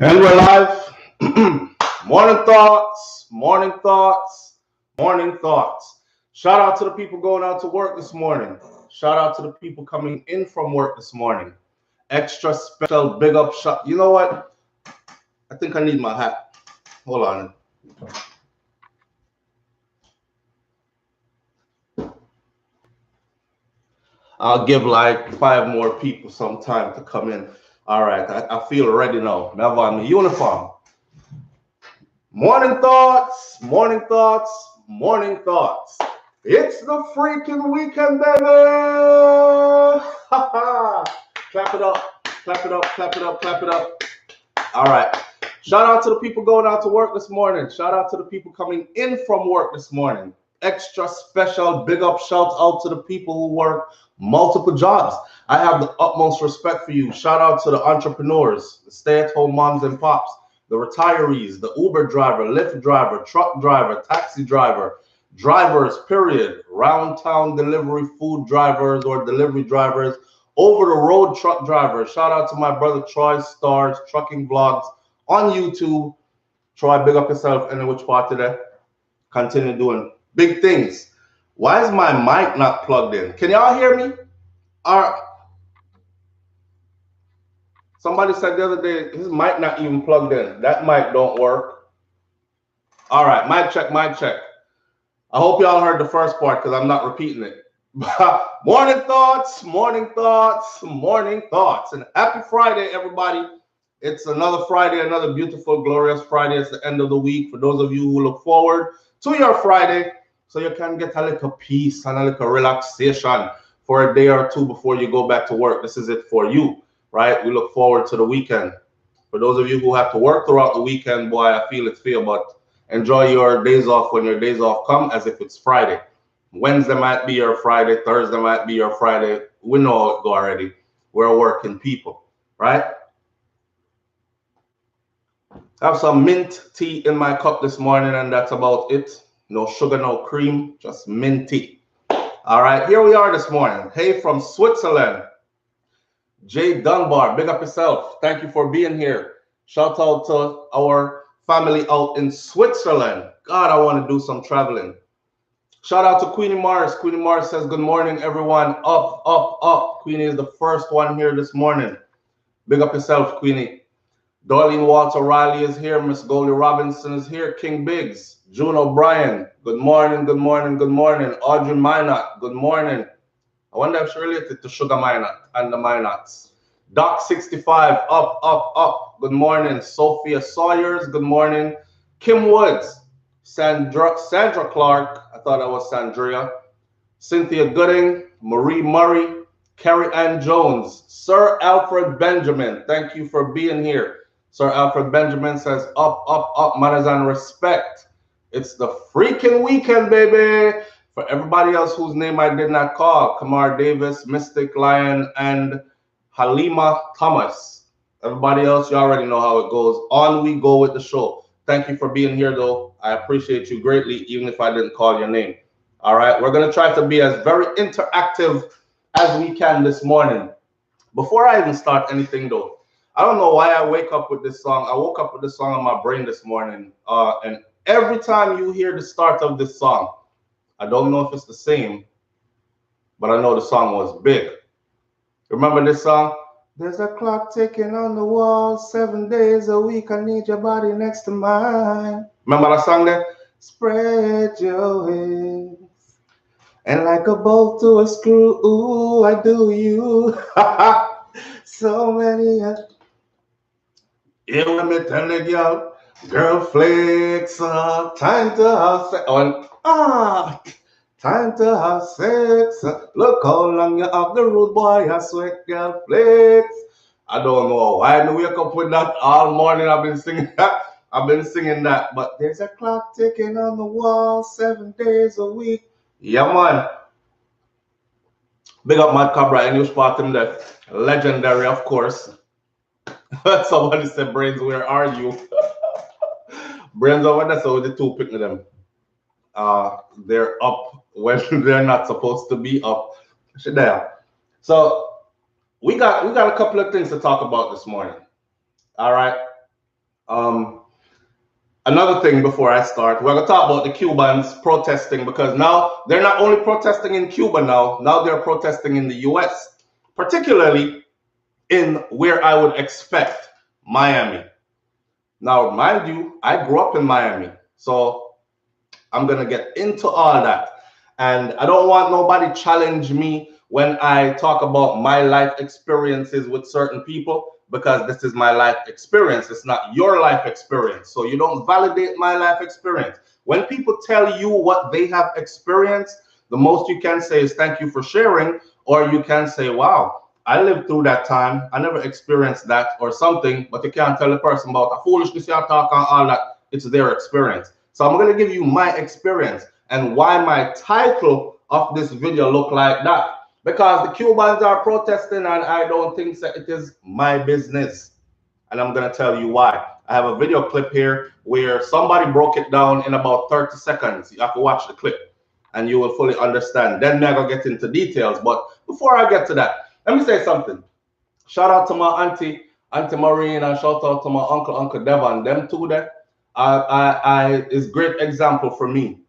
And we're live. Morning thoughts, morning thoughts, morning thoughts. Shout out to the people going out to work this morning. Shout out to the people coming in from work this morning. Extra special big up shot. You know what? I think I need my hat. Hold on. I'll give like 5 more people some time to come in. All right, I feel ready now. Now I'm in uniform. Morning thoughts, morning thoughts, morning thoughts. It's the freaking weekend, baby! Clap it up, clap it up, clap it up, clap it up. All right. Shout out to the people going out to work this morning. Shout out to the people coming in from work this morning. Extra special big up shout out to the people who work multiple jobs. I have the utmost respect for you. Shout out to the entrepreneurs, the stay-at-home moms and pops, the retirees, the Uber driver, Lyft driver, truck driver, taxi driver, drivers, period, round town delivery food drivers or delivery drivers, over the road truck drivers. Shout out to my brother Troy Stars Trucking Vlogs on YouTube. Troy, big up yourself. And which part today? Continue doing big things. Why is my mic not plugged in? Can y'all hear me? Somebody said the other day his mic not even plugged in. That mic don't work. All right, mic check, mic check. I hope y'all heard the first part because I'm not repeating it. Morning thoughts, morning thoughts, morning thoughts. And happy Friday, everybody. It's another Friday, another beautiful, glorious Friday. It's the end of the week. For those of you who look forward to your Friday, so you can get a little peace and a little relaxation for a day or two before you go back to work. This is it for you, right? We look forward to the weekend. For those of you who have to work throughout the weekend, boy, I feel it's fair, but enjoy your days off when your days off come as if it's Friday. Wednesday might be your Friday. Thursday might be your Friday. We know how it go already. We're working people, right? I have some mint tea in my cup this morning, and that's about it. No sugar, no cream, just mint tea. All right, here we are this morning. Hey, from Switzerland. Jay Dunbar, big up yourself. Thank you for being here. Shout out to our family out in Switzerland. God, I want to do some traveling. Shout out to Queenie Morris. Queenie Morris says, good morning, everyone. Up, up, up. Queenie is the first one here this morning. Big up yourself, Queenie. Darlene Walter Riley is here. Miss Goldie Robinson is here. King Biggs. June O'Brien. Good morning, good morning, good morning. Audrey Minot. Good morning. I wonder if she's related to Sugar Minot and the Minots. Doc 65. Up, up, up. Good morning. Sophia Sawyers. Good morning. Kim Woods. Sandra Clark. I thought that was Sandria. Cynthia Gooding. Marie Murray. Carrie Ann Jones. Sir Alfred Benjamin. Thank you for being here. Sir Alfred Benjamin says, up, up, up, manners and respect. It's the freaking weekend, baby. For everybody else whose name I did not call, Kamar Davis, Mystic Lion, and Halima Thomas. Everybody else, you already know how it goes. On we go with the show. Thank you for being here, though. I appreciate you greatly, even if I didn't call your name. All right, we're going to try to be as very interactive as we can this morning. Before I even start anything, though, I don't know why I wake up with this song. I woke up with this song on my brain this morning. And every time you hear the start of this song, I don't know if it's the same, but I know the song was big. Remember this song? There's a clock ticking on the wall, 7 days a week. I need your body next to mine. Remember that song there? Spread your wings. And like a bolt to a screw, ooh, I do you. So many. Yeah, let me tell you, girl flex up, time to have sex. Time to have sex. Look how long you have the rude boy, I sweat, girl flex. I don't know why I wake up with that all morning. I've been singing that. But there's a clock ticking on the wall, 7 days a week. Yeah, man. Big up Mad Cobra and you spot him there. Legendary, of course. Somebody said, Brains, where are you? Brains over there, so the two picking them. They're up when they're not supposed to be up. There. So we got a couple of things to talk about this morning. All right. Another thing before I start, we're going to talk about the Cubans protesting, because now they're not only protesting in Cuba now they're protesting in the US, particularly in where I would expect, Miami. Now, mind you, I grew up in Miami, so I'm going to get into all that. And I don't want nobody challenge me when I talk about my life experiences with certain people, because this is my life experience. It's not your life experience. So you don't validate my life experience. When people tell you what they have experienced, the most you can say is thank you for sharing, or you can say, wow, I lived through that time. I never experienced that or something, but you can't tell a person about the foolishness you talk and all that. It's their experience. So I'm going to give you my experience and why my title of this video look like that. Because the Cubans are protesting and I don't think that it is my business. And I'm going to tell you why. I have a video clip here where somebody broke it down in about 30 seconds. You have to watch the clip and you will fully understand. Then I'm going to get into details. But before I get to that, let me say something. Shout out to my Auntie Maureen, and shout out to my Uncle Devon. Them two there, is great example for me.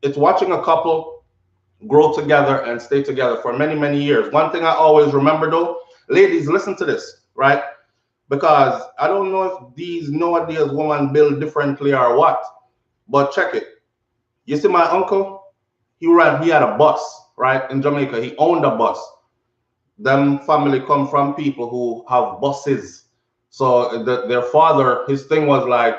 It's watching a couple grow together and stay together for many, many years. One thing I always remember though, ladies, listen to this, right? Because I don't know if these nowadays women build differently or what, but check it. You see my uncle, he had a bus, right, in Jamaica. He owned a bus. Them family come from people who have buses. So their father, his thing was like,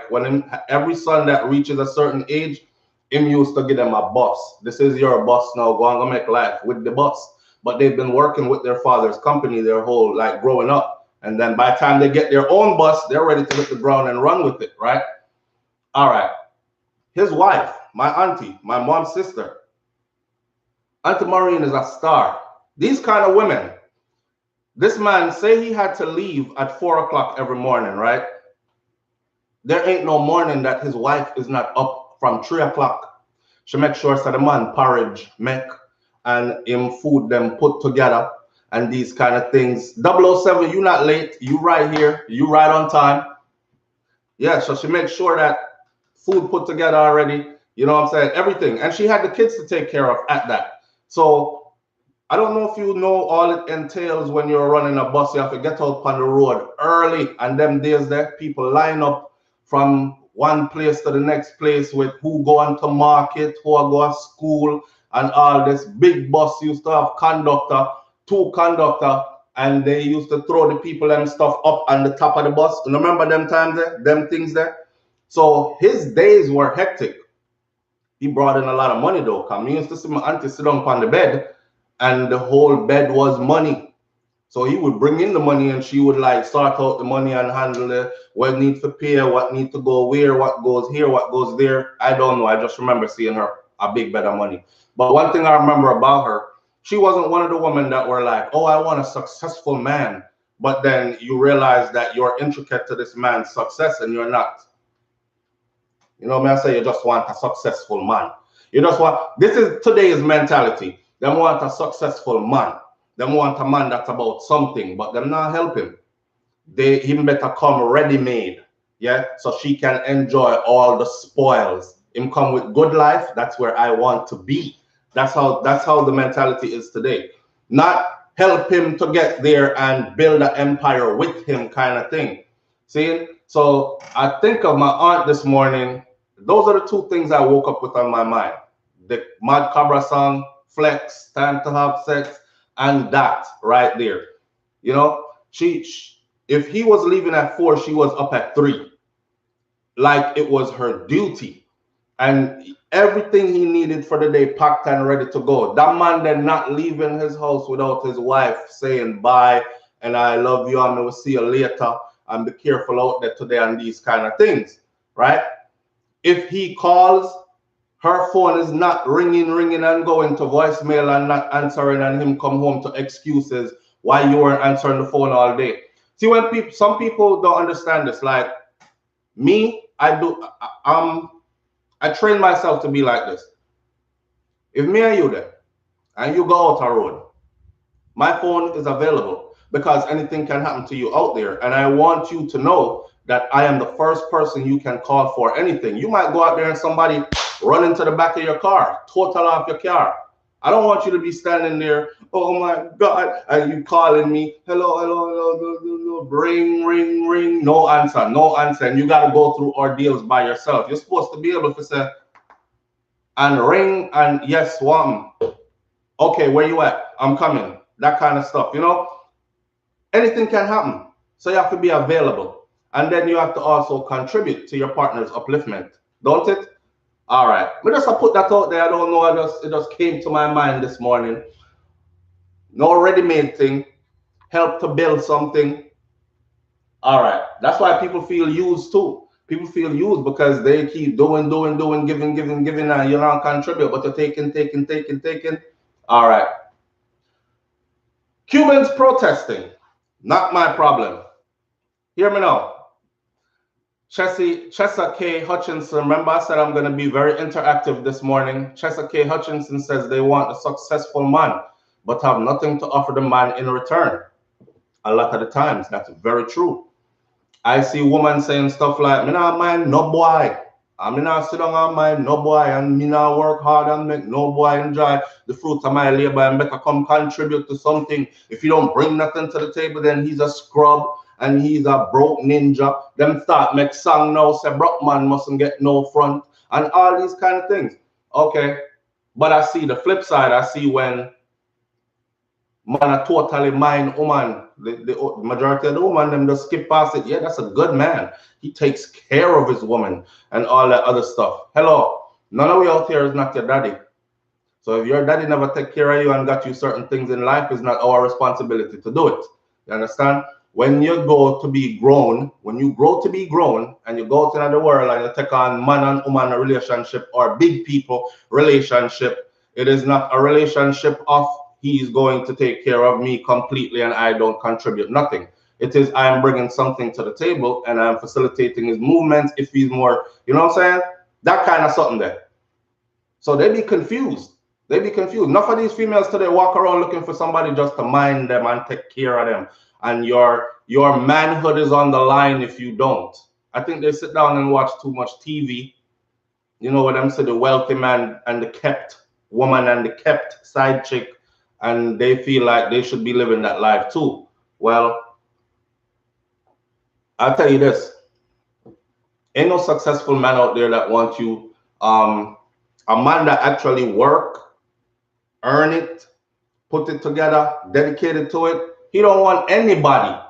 every son that reaches a certain age, him used to give them a bus. This is your bus now, go and make life with the bus. But they've been working with their father's company their whole, like, growing up. And then by the time they get their own bus, they're ready to hit the ground and run with it, right? All right. His wife, my auntie, my mom's sister, Auntie Maureen, is a star. These kind of women, this man, say he had to leave at 4 o'clock every morning, right? There ain't no morning that his wife is not up from 3 o'clock. She make sure that the man porridge make and him food them put together and these kind of things. 007, you not late. You right here. You right on time. Yeah, so she makes sure that food put together already. You know what I'm saying? Everything. And she had the kids to take care of at that. So I don't know if you know all it entails when you're running a bus. You have to get out on the road early. And them days there, people line up from one place to the next place with who going to market, who are going to school, and all this. Big bus used to have conductor, 2 conductor, and they used to throw the people and stuff up on the top of the bus. You remember them times there, them things there? So his days were hectic. He brought in a lot of money though. Because me used to see my auntie sit down on the bed, and the whole bed was money. So he would bring in the money and she would like sort out the money and handle it. What need to pay, what need to go where, what goes here, what goes there. I don't know. I just remember seeing her a big bed of money. But one thing I remember about her, she wasn't one of the women that were like, oh, I want a successful man. But then you realize that you're intricate to this man's success and you're not. You know what I say? You just want a successful man. You just want, this is today's mentality. Them want a successful man. Them want a man that's about something, but them not help him. Him better come ready-made, yeah, so she can enjoy all the spoils. Him come with good life. That's where I want to be. That's how the mentality is today. Not help him to get there and build an empire with him, kind of thing. See? So I think of my aunt this morning. Those are the 2 things I woke up with on my mind: the Mad Cabra song, Flex, Time to Have Sex, and that right there. You know, if he was leaving at 4, she was up at 3, like it was her duty, and everything he needed for the day packed and ready to go. That man then not leaving his house without his wife saying bye and I love you and we will see you later and be careful out there today and these kind of things, right? If he calls, her phone is not ringing and going to voicemail and not answering, and him come home to excuses why you weren't answering the phone all day. See, when some people don't understand this, like me, I train myself to be like this. If me and you there, and you go out a road, my phone is available because anything can happen to you out there. And I want you to know that I am the first person you can call for anything. You might go out there and somebody run into the back of your car, total off your car. I don't want you to be standing there, oh my God, and you calling me, hello, hello, hello, no, no, no, ring, ring, ring, no answer, no answer. And you got to go through ordeals by yourself. You're supposed to be able to say, and ring, and yes, one. Okay, where you at? I'm coming. That kind of stuff, you know? Anything can happen. So you have to be available. And then you have to also contribute to your partner's upliftment, don't it? All right. But just to put that out there, I don't know. It just came to my mind this morning. No ready-made thing. Help to build something. All right. That's why people feel used too. People feel used because they keep doing, giving, and you don't contribute, but you're taking. All right. Cubans protesting. Not my problem. Hear me now. Chessa K. Hutchinson, remember I said I'm going to be very interactive this morning. Chessa K. Hutchinson says they want a successful man, but have nothing to offer the man in return. A lot of the times, that's very true. I see women saying stuff like, me not mind no boy. I mean, I sit down and mind no boy, and me not work hard and make no boy enjoy the fruit of my labor and better come contribute to something. If you don't bring nothing to the table, then he's a scrub and he's a broke ninja. Them start make song now, say broke man mustn't get no front and all these kind of things. Okay, but I see the flip side. I see when man are totally mind woman. The majority of the woman, them just skip past it. Yeah, that's a good man. He takes care of his woman and all that other stuff. Hello, none of you out here is not your daddy. So if your daddy never take care of you and got you certain things in life, it's not our responsibility to do it. You understand? When you go to be grown, when you grow to be grown and you go out into the world and you take on man and woman relationship or big people relationship, it is not a relationship of he's going to take care of me completely and I don't contribute nothing. It is I'm bringing something to the table and I'm facilitating his movements if he's more, you know what I'm saying? That kind of something there. So they be confused. They be confused. Enough of these females today walk around looking for somebody just to mind them and take care of them. And your manhood is on the line if you don't. I think they sit down and watch too much TV. You know what I'm saying? The wealthy man and the kept woman and the kept side chick. And they feel like they should be living that life too. Well, I'll tell you this. Ain't no successful man out there that wants you, a man that actually work, earn it, put it together, dedicated to it. He don't want anybody,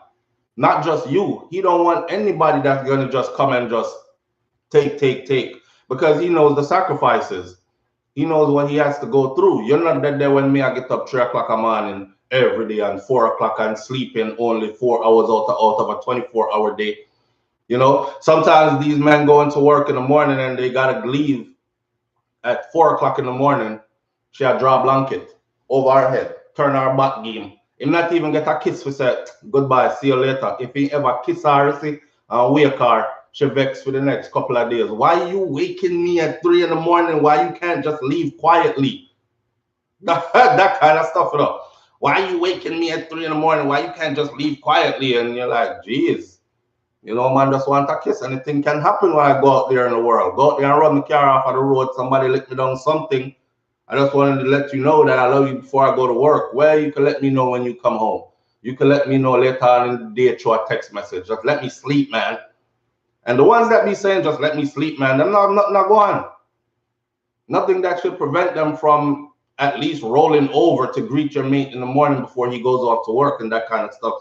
not just you. He don't want anybody that's going to just come and just take, because he knows the sacrifices. He knows what he has to go through. You're not dead there when me, I get up 3 o'clock a morning every day and 4 o'clock and sleeping only 4 hours out of a 24-hour day. You know, sometimes these men go into work in the morning and they got to leave at 4 o'clock in the morning. She had draw a blanket over her head, turn her back game. He not even get a kiss. We say, goodbye, see you later. If he ever kiss her, see, and wake her, she vex for the next couple of days. Why are you waking me at 3 in the morning? Why you can't just leave quietly? That kind of stuff, you know. Why are you waking me at 3 in the morning? Why you can't just leave quietly? And you're like, geez, you know, man, just want a kiss. Anything can happen when I go out there in the world. Go out there and run the car off of the road. Somebody let me down something. I just wanted to let you know that I love you before I go to work. Well, you can let me know when you come home. You can let me know later on in the day through a text message. Just let me sleep, man. And the ones that be saying, just let me sleep, man, them not going. Nothing that should prevent them from at least rolling over to greet your mate in the morning before he goes off to work and that kind of stuff.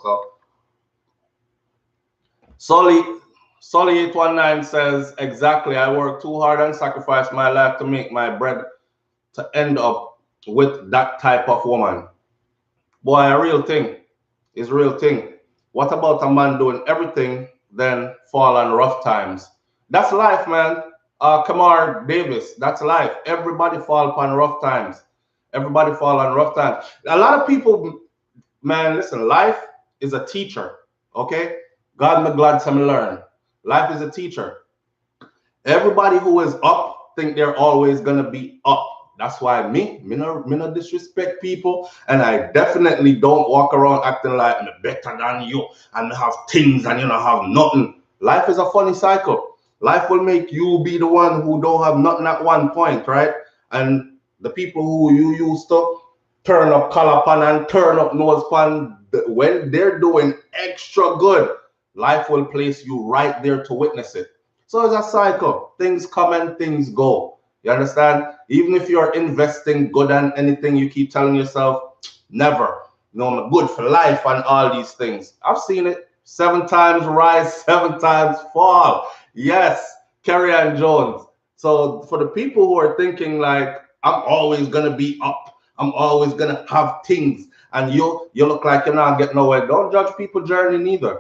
So Sully 819 says, exactly, I work too hard and sacrifice my life to make my bread to end up with that type of woman. Boy, a real thing is a real thing. What about a man doing everything, then fall on rough times? That's life, man. Kamar Davis, that's life. Everybody fall upon rough times. Everybody fall on rough times. A lot of people, man, listen, life is a teacher, okay? God me glad some learn. Life is a teacher. Everybody who is up think they're always gonna be up. That's why me no disrespect people, and I definitely don't walk around acting like I'm better than you and have things and you know have nothing. Life is a funny cycle. Life will make you be the one who don't have nothing at one point, right? And the people who you used to turn up collar pan and turn up nose pan, when they're doing extra good, life will place you right there to witness it. So it's a cycle. Things come and things go. You understand? Even if you're investing good and anything, you keep telling yourself, never. You know, I'm good for life and all these things. I've seen it. 7 times rise, 7 times fall. Yes, Kerry and Jones. So for the people who are thinking like, I'm always going to be up, I'm always going to have things, and you look like you're not getting nowhere, don't judge people's journey neither.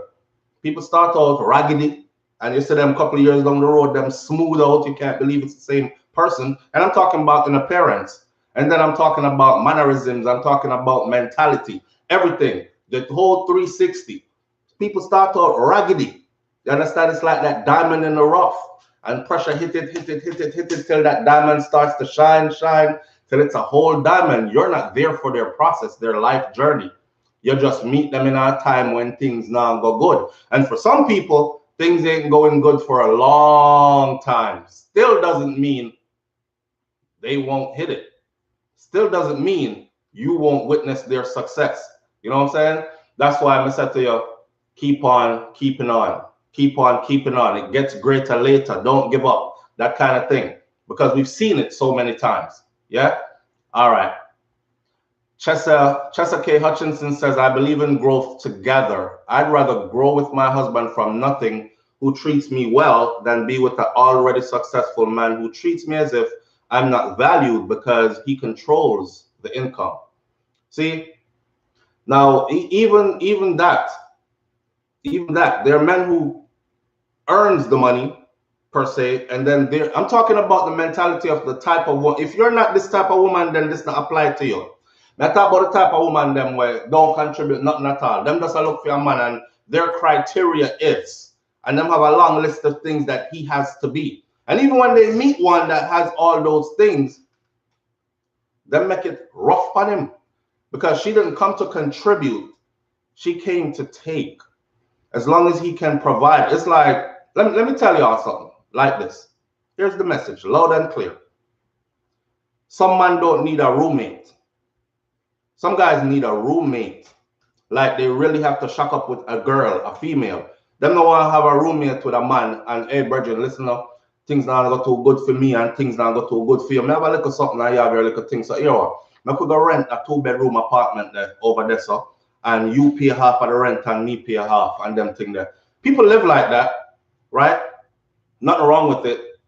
People start out raggedy, and you see them a couple of years down the road, them smooth out, you can't believe it's the same person. And I'm talking about in appearance. And then I'm talking about mannerisms, I'm talking about mentality, everything, the whole 360. People start out raggedy. You understand? It's like that diamond in the rough, and pressure hit it till that diamond starts to shine till it's a whole diamond. You're not there for their process, their life journey. You just meet them in a time when things now go good. And for some people, things ain't going good for a long time. Still doesn't mean they won't hit it. Still doesn't mean you won't witness their success. You know what I'm saying? That's why I'm said to you, keep on keeping on. Keep on keeping on. It gets greater later. Don't give up. That kind of thing. Because we've seen it so many times. Yeah? All right. Chessa K. Hutchinson says, I believe in growth together. I'd rather grow with my husband from nothing who treats me well than be with an already successful man who treats me as if I'm not valued because he controls the income. See? Now, even that, there are men who earns the money per se, and then I'm talking about the mentality of the type of woman. If you're not this type of woman, then this not apply to you. I talk about the type of woman them where don't contribute nothing at all. Them just look for a man and their criteria is, and them have a long list of things that he has to be. And even when they meet one that has all those things, they make it rough on him because she didn't come to contribute. She came to take. As long as he can provide. It's like, let me tell y'all something like this. Here's the message, loud and clear. Some man don't need a roommate. Some guys need a roommate. Like they really have to shack up with a girl, a female. Them don't want to have a roommate with a man and, hey, brethren, listen up. Things not go too good for me and things not go too good for you. I have a little something and you have your little thing. So, here, I could go rent a 2-bedroom apartment there over there, so. And you pay half of the rent and me pay half and them thing there. People live like that, right? Nothing wrong with it.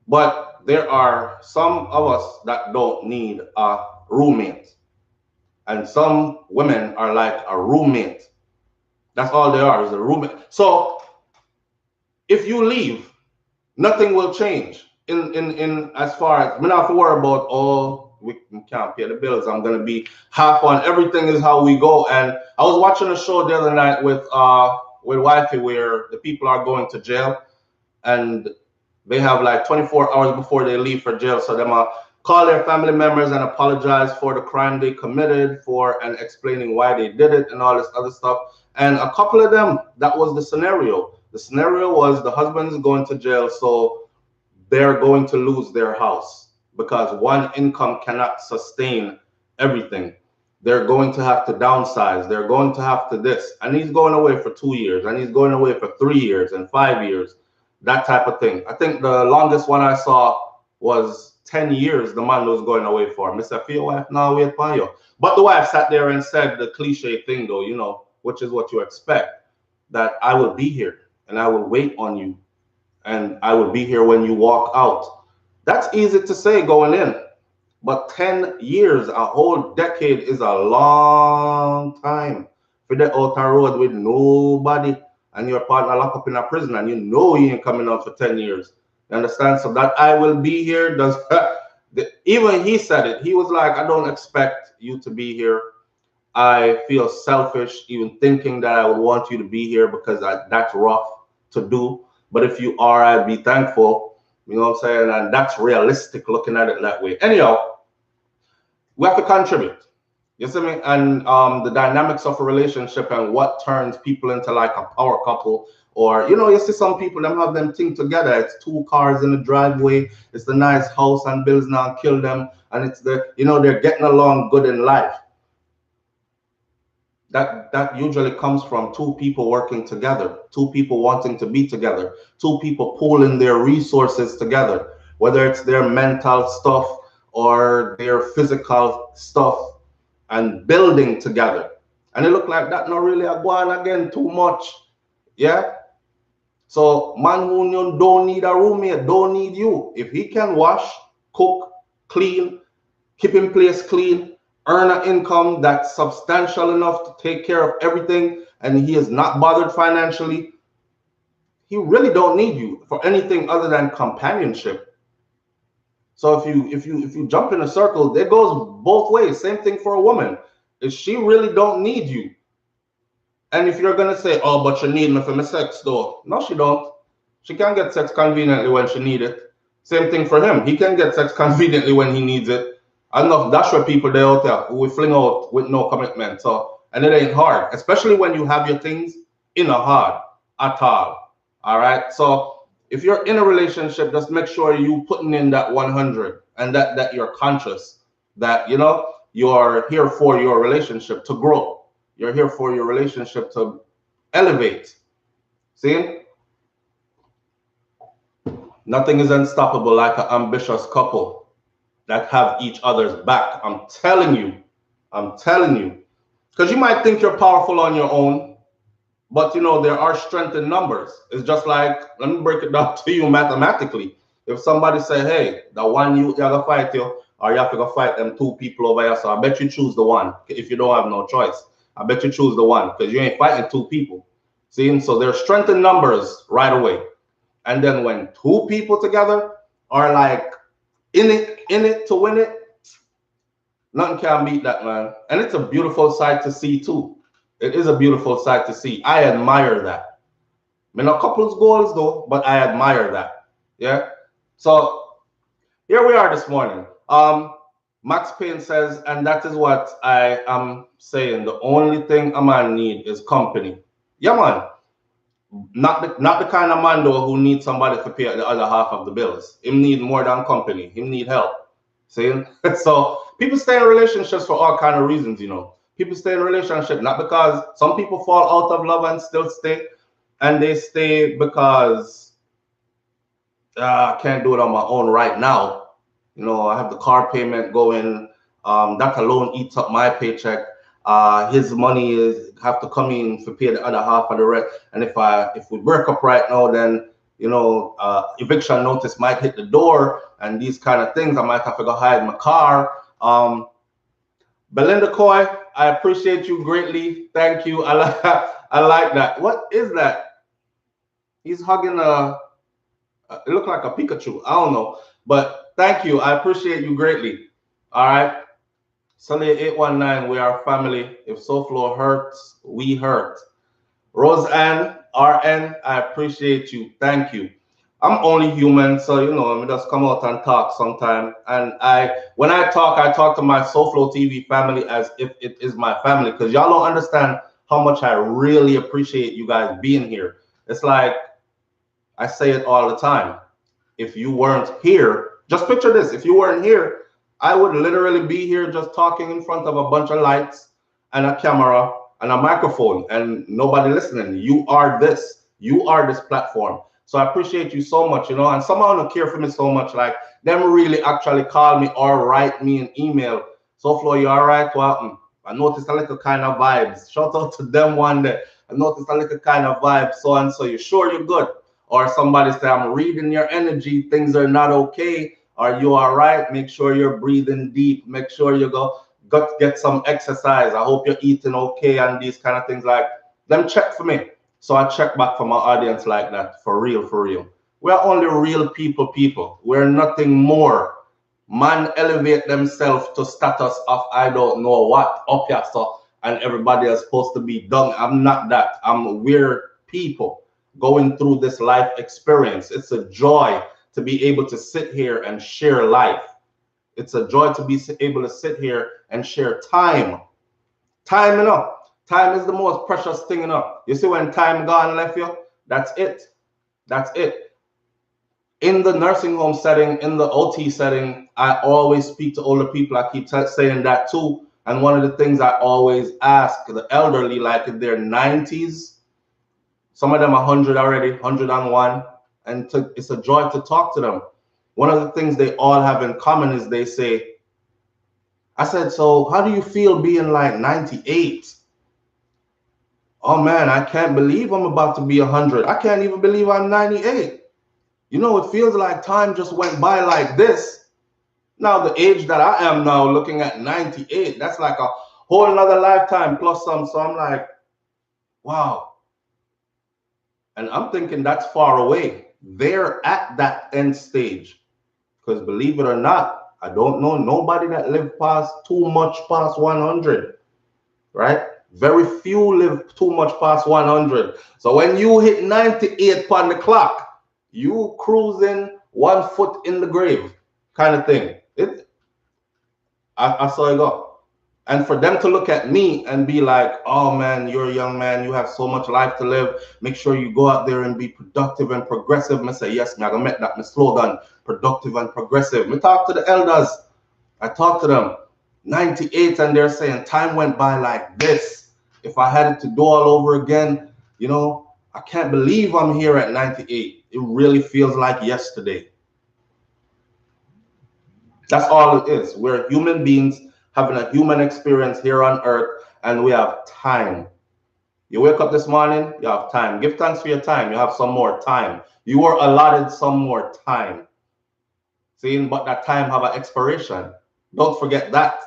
But there are some of us that don't need a roommate. And some women are like a roommate. That's all they are, is a roommate. So if you leave, nothing will change in as far as, we don't have to worry about, oh, we can't pay the bills, I'm gonna be half on. Everything is how we go. And I was watching a show the other night with wifey where the people are going to jail and they have like 24 hours before they leave for jail. So they call their family members and apologize for the crime they committed and explaining why they did it and all this other stuff. And a couple of them, that was the scenario. The scenario was the husband's going to jail, so they're going to lose their house because one income cannot sustain everything. They're going to have to downsize. They're going to have to this. And he's going away for 2 years, and he's going away for 3 years and 5 years, that type of thing. I think the longest one I saw was 10 years the man was going away for. Mr. For your wife, now wait for you. But the wife sat there and said the cliche thing, though, you know, which is what you expect, that I will be here and I will wait on you and I will be here when you walk out. That's easy to say going in, but 10 years, a whole decade is a long time for the outer road with nobody and your partner locked up in a prison and you know he ain't coming out for 10 years. You understand? So that I will be here does even he said it. He was like, I don't expect you to be here. I feel selfish even thinking that I would want you to be here because that's rough to do. But if you are, I'd be thankful. You know what I'm saying? And that's realistic looking at it that way. Anyhow, we have to contribute. You see me? And the dynamics of a relationship and what turns people into like a power couple. Or, you know, you see some people, them have them thing together. It's two cars in the driveway. It's the nice house and bills now kill them. And it's the, you know, they're getting along good in life. That usually comes from two people working together, two people wanting to be together, two people pooling their resources together, whether it's their mental stuff or their physical stuff, and building together. And it look like that not really a go on again too much. Yeah. So man who don't need a roommate, don't need you. If he can wash, cook, clean, keep in place clean, earn an income that's substantial enough to take care of everything, and he is not bothered financially, he really don't need you for anything other than companionship. So if you jump in a circle, it goes both ways. Same thing for a woman. If she really don't need you, and if you're gonna say, oh, but you need me for my sex though, no, she don't. She can get sex conveniently when she need it. Same thing for him. He can get sex conveniently when he needs it. Enough that's where people they out there who will fling out with no commitment. So, and it ain't hard, especially when you have your things in a hard at all. All right. So if you're in a relationship, just make sure you putting in that 100 and that you're conscious that, you know, you're here for your relationship to grow. You're here for your relationship to elevate. See? Nothing is unstoppable like an ambitious couple that have each other's back. I'm telling you. Because you might think you're powerful on your own, but you know, there are strength in numbers. It's just like, let me break it down to you mathematically. If somebody say, hey, the one you gotta fight you, or you have to go fight them two people over here, so I bet you choose the one if you don't have no choice. I bet you choose the one because you ain't fighting two people. See, so there's strength in numbers right away. And then when two people together are like in it to win it, nothing can beat that, man. And it's a beautiful sight to see too. It is a beautiful sight to see. I admire that. I mean, a couple's goals though, but I admire that. Yeah. So here we are this morning. Max Payne says, and that is what I am saying. The only thing a man need is company. Yeah, man. Not the kind of man though who needs somebody to pay the other half of the bills. Him need more than company. Him need help. See? So people stay in relationships for all kind of reasons, you know. People stay in relationship not because some people fall out of love and still stay, and they stay because I can't do it on my own right now. You know, I have the car payment going. That alone eats up my paycheck. His money is have to come in to pay the other half of the rent. And if we break up right now, then you know, eviction notice might hit the door and these kind of things. I might have to go hide my car. Belinda Coy, I appreciate you greatly. Thank you. I like that. What is that? He's hugging it looked like a Pikachu. I don't know. But thank you. I appreciate you greatly. All right. Sunday 819, we are family. If SouFLo hurts, we hurt. Roseanne, RN, I appreciate you. Thank you. I'm only human, so you know, I just come out and talk sometime. And when I talk to my SouFLoTV family as if it is my family, because y'all don't understand how much I really appreciate you guys being here. It's like I say it all the time. If you weren't here, just picture this. If you weren't here, I would literally be here just talking in front of a bunch of lights and a camera and a microphone and nobody listening. You are this. You are this platform. So I appreciate you so much, you know, and someone who care for me so much, like them really actually call me or write me an email. SouFLo, you all right? Well, I noticed a little kind of vibes. Shout out to them one day. I noticed a little kind of vibe, so and so. You sure you're good? Or somebody say, I'm reading your energy. Things are not okay. Are you all right? Make sure you're breathing deep. Make sure you go get some exercise. I hope you're eating okay and these kind of things. Like them check for me. So I check back for my audience like that. For real, for real. We're only real people. We're nothing more. Man elevate themselves to status of I don't know what up here, so and everybody is supposed to be done. I'm not that. We're people going through this life experience. It's a joy to be able to sit here and share life. It's a joy to be able to sit here and share time. Time, time is the most precious thing, You see, when time gone left you, that's it. That's it. In the nursing home setting, in the OT setting, I always speak to older people. I keep saying that too. And one of the things I always ask the elderly, like in their 90s, some of them are 100 already, 101, and it's a joy to talk to them. One of the things they all have in common is they say, I said, so how do you feel being like 98? Oh man, I can't believe I'm about to be 100. I can't even believe I'm 98. It feels like time just went by like this. Now, the age that I am now, looking at 98, that's like a whole another lifetime plus some. So I'm like, wow. And I'm thinking that's far away. They're at that end stage. Because believe it or not, I don't know nobody that lived too much past 100, right? Very few live too much past 100. So when you hit 98 on the clock, you cruising 1 foot in the grave kind of thing. I saw it go. And for them to look at me and be like, oh man, you're a young man, you have so much life to live. Make sure you go out there and be productive and progressive. I say, yes, I'm gonna make that my slogan, productive and progressive. I talk to the elders. I talk to them, 98, and they're saying time went by like this. If I had it to do all over again, I can't believe I'm here at 98. It really feels like yesterday. That's all it is. We're human beings having a human experience here on earth, and we have time. You wake up this morning, you have time. Give thanks for your time. You have some more time. You were allotted some more time. See, but that time have an expiration. Don't forget that.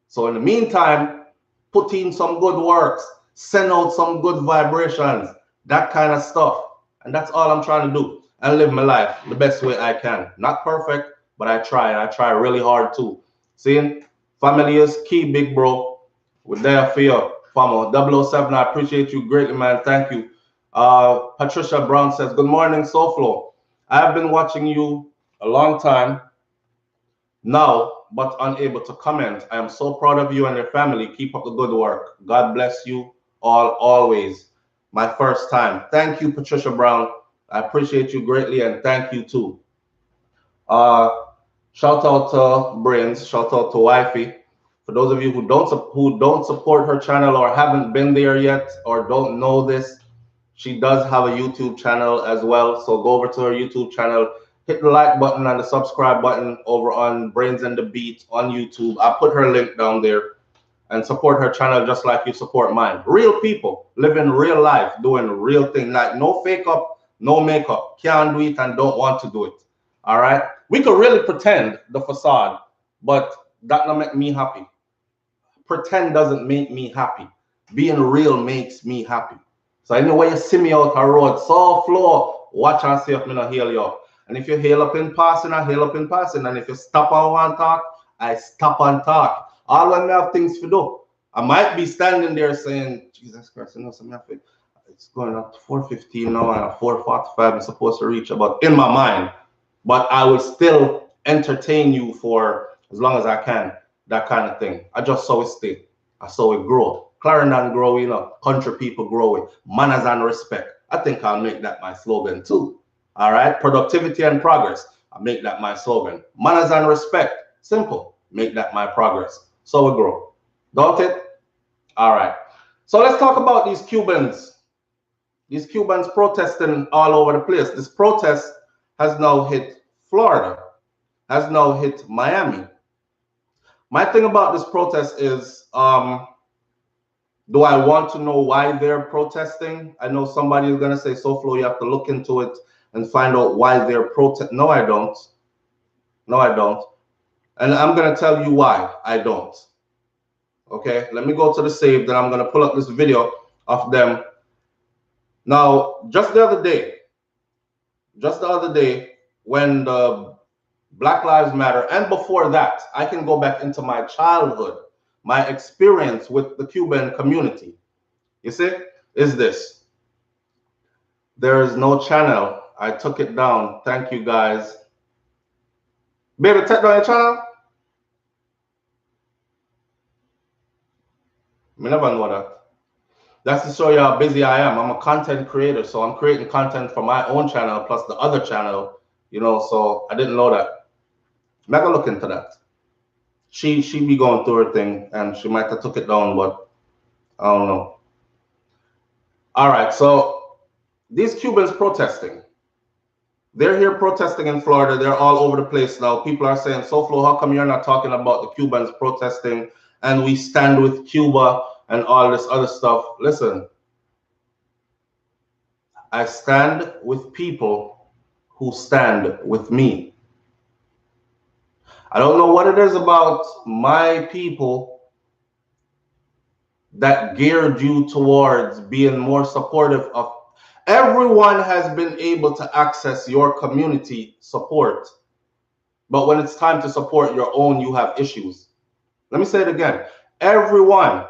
So in the meantime, put in some good works, send out some good vibrations, that kind of stuff. And that's all I'm trying to do, and live my life the best way I can. Not perfect, but I try, and I try really hard too. See, family is key, big bro. We're there for you, family. 007, I appreciate you greatly, man. Thank you. Patricia Brown says, good morning, SouFlo. I have been watching you a long time now, but unable to comment. I am so proud of you and your family. Keep up the good work. God bless you all always. My first time. Thank you, Patricia Brown. I appreciate you greatly, and thank you too. Shout out to Brains. Shout out to Wifey. For those of you who don't support her channel or haven't been there yet or don't know this, she does have a YouTube channel as well. So go over to her YouTube channel. Hit the like button and the subscribe button over on Brains and the Beat on YouTube. I put her link down there, and support her channel just like you support mine. Real people living real life, doing real thing, like no fake up, no makeup. Can't do it and don't want to do it. All right. We could really pretend the facade, but that don't make me happy. Pretend doesn't make me happy. Being real makes me happy. So anyway, you see me out a road, SouFlo, watch and see if me not hail you up. And if you hail up in passing, I hail up in passing. And if you stop and want to talk, I stop and talk. All when I have things to do. I might be standing there saying, Jesus Christ, something. It's going up to 4:15 now and 4:45 I'm supposed to reach about in my mind. But I will still entertain you for as long as I can. That kind of thing. I just saw it stay. I saw it grow. Clarendon growing up. Country people growing. Manners and respect. I think I'll make that my slogan too. All right, productivity and progress. I make that my slogan. Manners and respect. Simple. Make that my progress. So we grow. Don't it? All right. So let's talk about these Cubans. These Cubans protesting all over the place. This protest has now hit Florida, has now hit Miami. My thing about this protest is, do I want to know why they're protesting? I know somebody is going to say, SouFlo, you have to look into it and find out why they're protesting. No, I don't. No, I don't. And I'm going to tell you why I don't. Okay, let me go to the save. Then I'm going to pull up this video of them. Now, just the other day, when the Black Lives Matter, and before that, I can go back into my childhood, my experience with the Cuban community. You see, is this. There is no channel. I took it down. Thank you, guys. Baby, take down your channel. I never know that. That's to show you how busy I am. I'm a content creator, so I'm creating content for my own channel plus the other channel, you know, so I didn't know that. I'm not gonna look into that. She be going through her thing and she might have took it down, but I don't know. All right, so these Cubans protesting. They're here protesting in Florida. They're all over the place now. People are saying, SouFlo, how come you're not talking about the Cubans protesting and we stand with Cuba and all this other stuff? Listen, I stand with people who stand with me. I don't know what it is about my people that geared you towards being more supportive of. Everyone has been able to access your community support, but when it's time to support your own, you have issues. Let me say it again. Everyone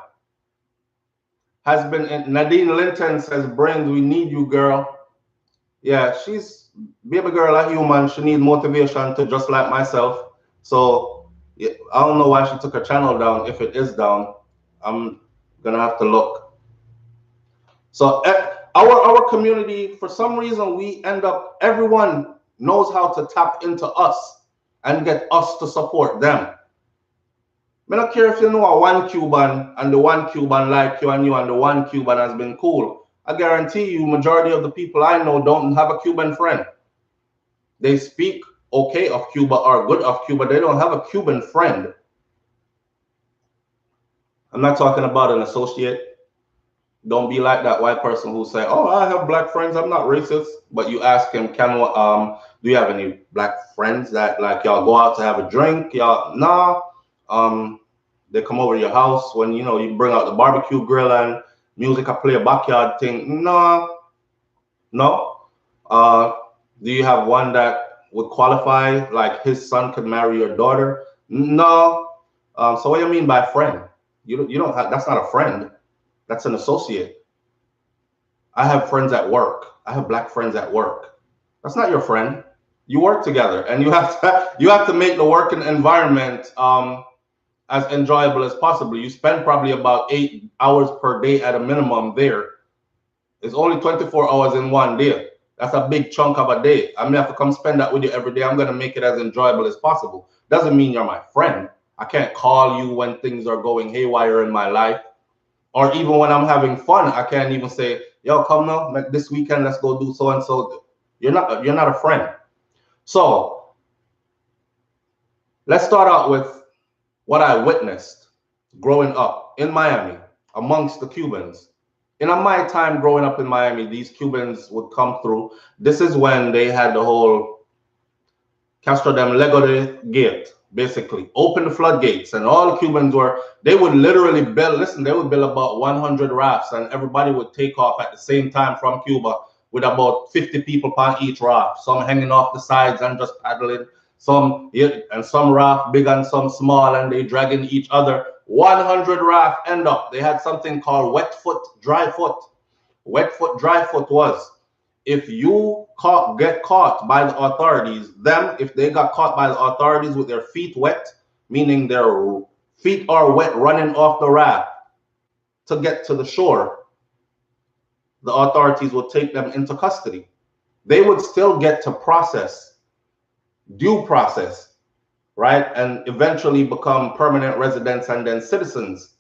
has been, Nadine Linton says, Brains, we need you, girl. Yeah, she's, baby girl, a human. She needs motivation to just like myself. So yeah, I don't know why she took her channel down. If it is down, I'm gonna have to look. So our community, for some reason, we end up, everyone knows how to tap into us and get us to support them. I don't care if you know a one Cuban and the one Cuban like you and you and the one Cuban has been cool. I guarantee you, majority of the people I know don't have a Cuban friend. They speak okay of Cuba or good of Cuba. They don't have a Cuban friend. I'm not talking about an associate. Don't be like that white person who say, oh, I have black friends, I'm not racist. But you ask him, do you have any black friends that like y'all go out to have a drink? Y'all, nah. They come over to your house when, you know, you bring out the barbecue grill and music, I play a backyard thing. No. Do you have one that would qualify, like his son could marry your daughter? No. So what do you mean by friend? You don't have, that's not a friend. That's an associate. I have friends at work. I have black friends at work. That's not your friend. You work together, and you have to make the working environment as enjoyable as possible. You spend probably about 8 hours per day at a minimum there. It's only 24 hours in one day. That's a big chunk of a day. I may have to come spend that with you every day. I'm going to make it as enjoyable as possible. Doesn't mean you're my friend. I can't call you when things are going haywire in my life. Or even when I'm having fun, I can't even say, yo, come now, this weekend, let's go do so and so. You're not a friend. So let's start out with what I witnessed growing up in Miami amongst the Cubans. In my time growing up in Miami, these Cubans would come through. This is when they had the whole Castro dem Lego de Gate, basically. Open the floodgates, and all the Cubans they would literally build, they would build about 100 rafts, and everybody would take off at the same time from Cuba with about 50 people on each raft, some hanging off the sides and just paddling, some raft big and some small, and they dragging each other. 100 raft end up. They had something called wet foot, dry foot. Wet foot, dry foot was, if you get caught by the authorities, if they got caught by the authorities with their feet wet, meaning their feet are wet running off the raft to get to the shore, the authorities would take them into custody. They would still get to due process, right? And eventually become permanent residents and then citizens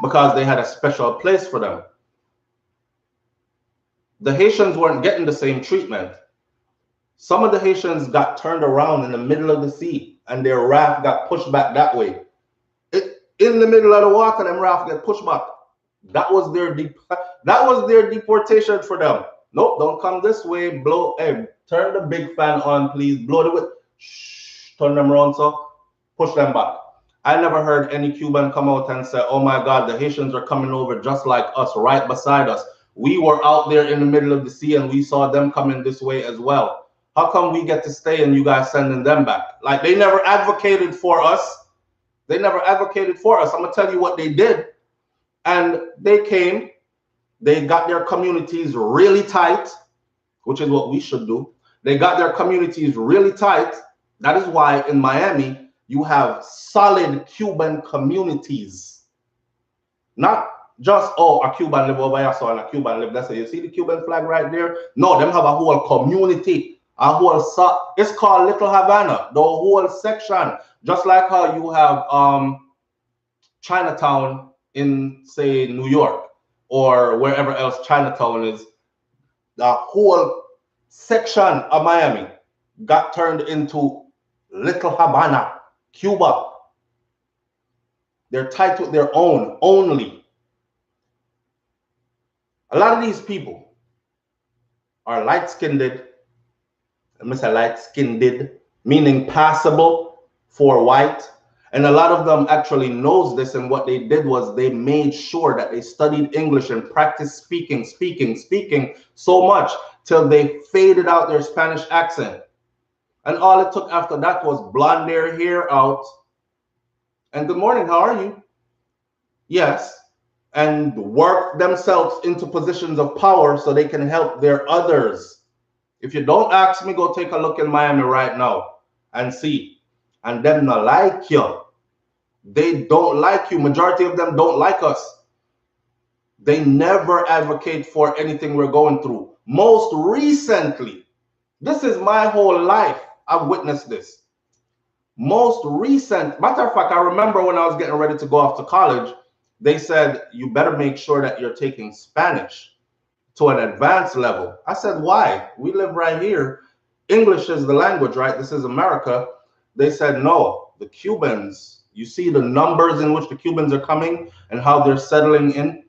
because they had a special place for them. The Haitians weren't getting the same treatment. Some of the Haitians got turned around in the middle of the sea and their raft got pushed back that way. In the middle of the water, them raft get pushed back. That was their deportation for them. Nope, don't come this way. Blow, hey, turn the big fan on, please. Blow the whip. Shh, turn them around, so push them back. I never heard any Cuban come out and say, oh my God, the Haitians are coming over just like us, right beside us. We were out there in the middle of the sea and we saw them coming this way as well. How come we get to stay and you guys sending them back? Like, they never advocated for us. They never advocated for us. I'm going to tell you what they did. And they came, they got their communities really tight, which is what we should do. They got their communities really tight. That is why in Miami, you have solid Cuban communities. Not just, oh, a Cuban live over here, so and a Cuban live there. So you see the Cuban flag right there? No, them have a whole community, a whole, it's called Little Havana, the whole section. Just like how you have Chinatown in, say, New York or wherever else Chinatown is. The whole section of Miami got turned into Little Havana, Cuba. They're titled their own only. A lot of these people are light-skinned, I must say light-skinned, meaning passable for white. And a lot of them actually knows this, and what they did was they made sure that they studied English and practiced speaking so much till they faded out their Spanish accent. And all it took after that was blonde their hair out. And good morning, how are you? Yes. And work themselves into positions of power so they can help their others. If you don't ask me, go take a look in Miami right now and see. And them not like you. They don't like you. Majority of them don't like us. They never advocate for anything we're going through. Most recently, this is my whole life, I've witnessed this. Most recent, matter of fact, I remember when I was getting ready to go off to college, they said, you better make sure that you're taking Spanish to an advanced level. I said, why? We live right here. English is the language, right? This is America. They said, no, the Cubans, you see the numbers in which the Cubans are coming and how they're settling in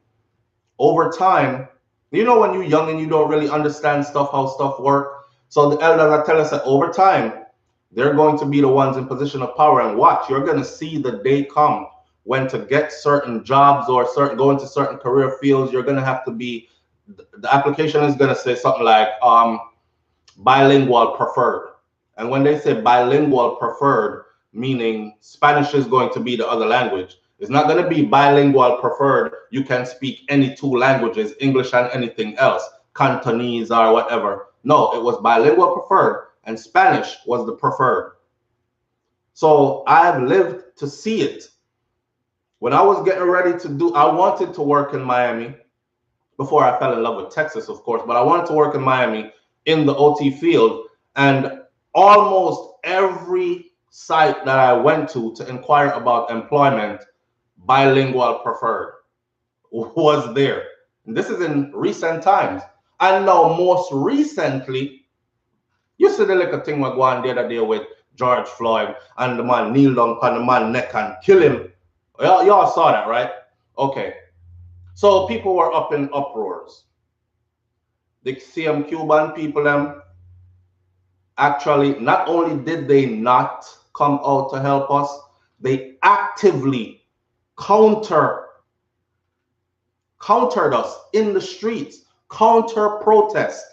over time. You know, when you're young and you don't really understand stuff, how stuff work. So the elders are telling us that over time, they're going to be the ones in position of power. And watch, you're going to see the day come when to get certain jobs or go into certain career fields, you're going to have to be, the application is going to say something like bilingual preferred. And when they say bilingual preferred, meaning Spanish is going to be the other language. It's not going to be bilingual preferred. You can speak any two languages, English and anything else, Cantonese or whatever. No, it was bilingual preferred and Spanish was the preferred. So I've lived to see it. When I was getting ready to do, I wanted to work in Miami before I fell in love with Texas, of course, but I wanted to work in Miami in the OT field. And almost every site that I went to inquire about employment, bilingual preferred was there. And this is in recent times. And now most recently, you see the little thing we're going the other day with George Floyd and the man kneel down on the man's neck and kill him. Y'all saw that, right? Okay. So people were up in uproars. The same Cuban people, them actually, not only did they not come out to help us, they actively countered us in the streets, counter protest.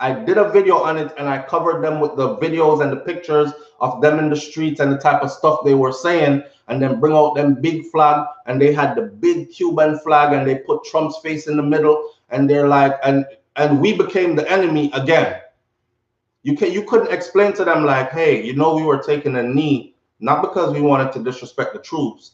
I did a video on it and I covered them with the videos and the pictures of them in the streets and the type of stuff they were saying, and then bring out them big flag, and they had the big Cuban flag and they put Trump's face in the middle, and they're like, and we became the enemy again. You couldn't explain to them like, hey, you know, we were taking a knee, not because we wanted to disrespect the troops.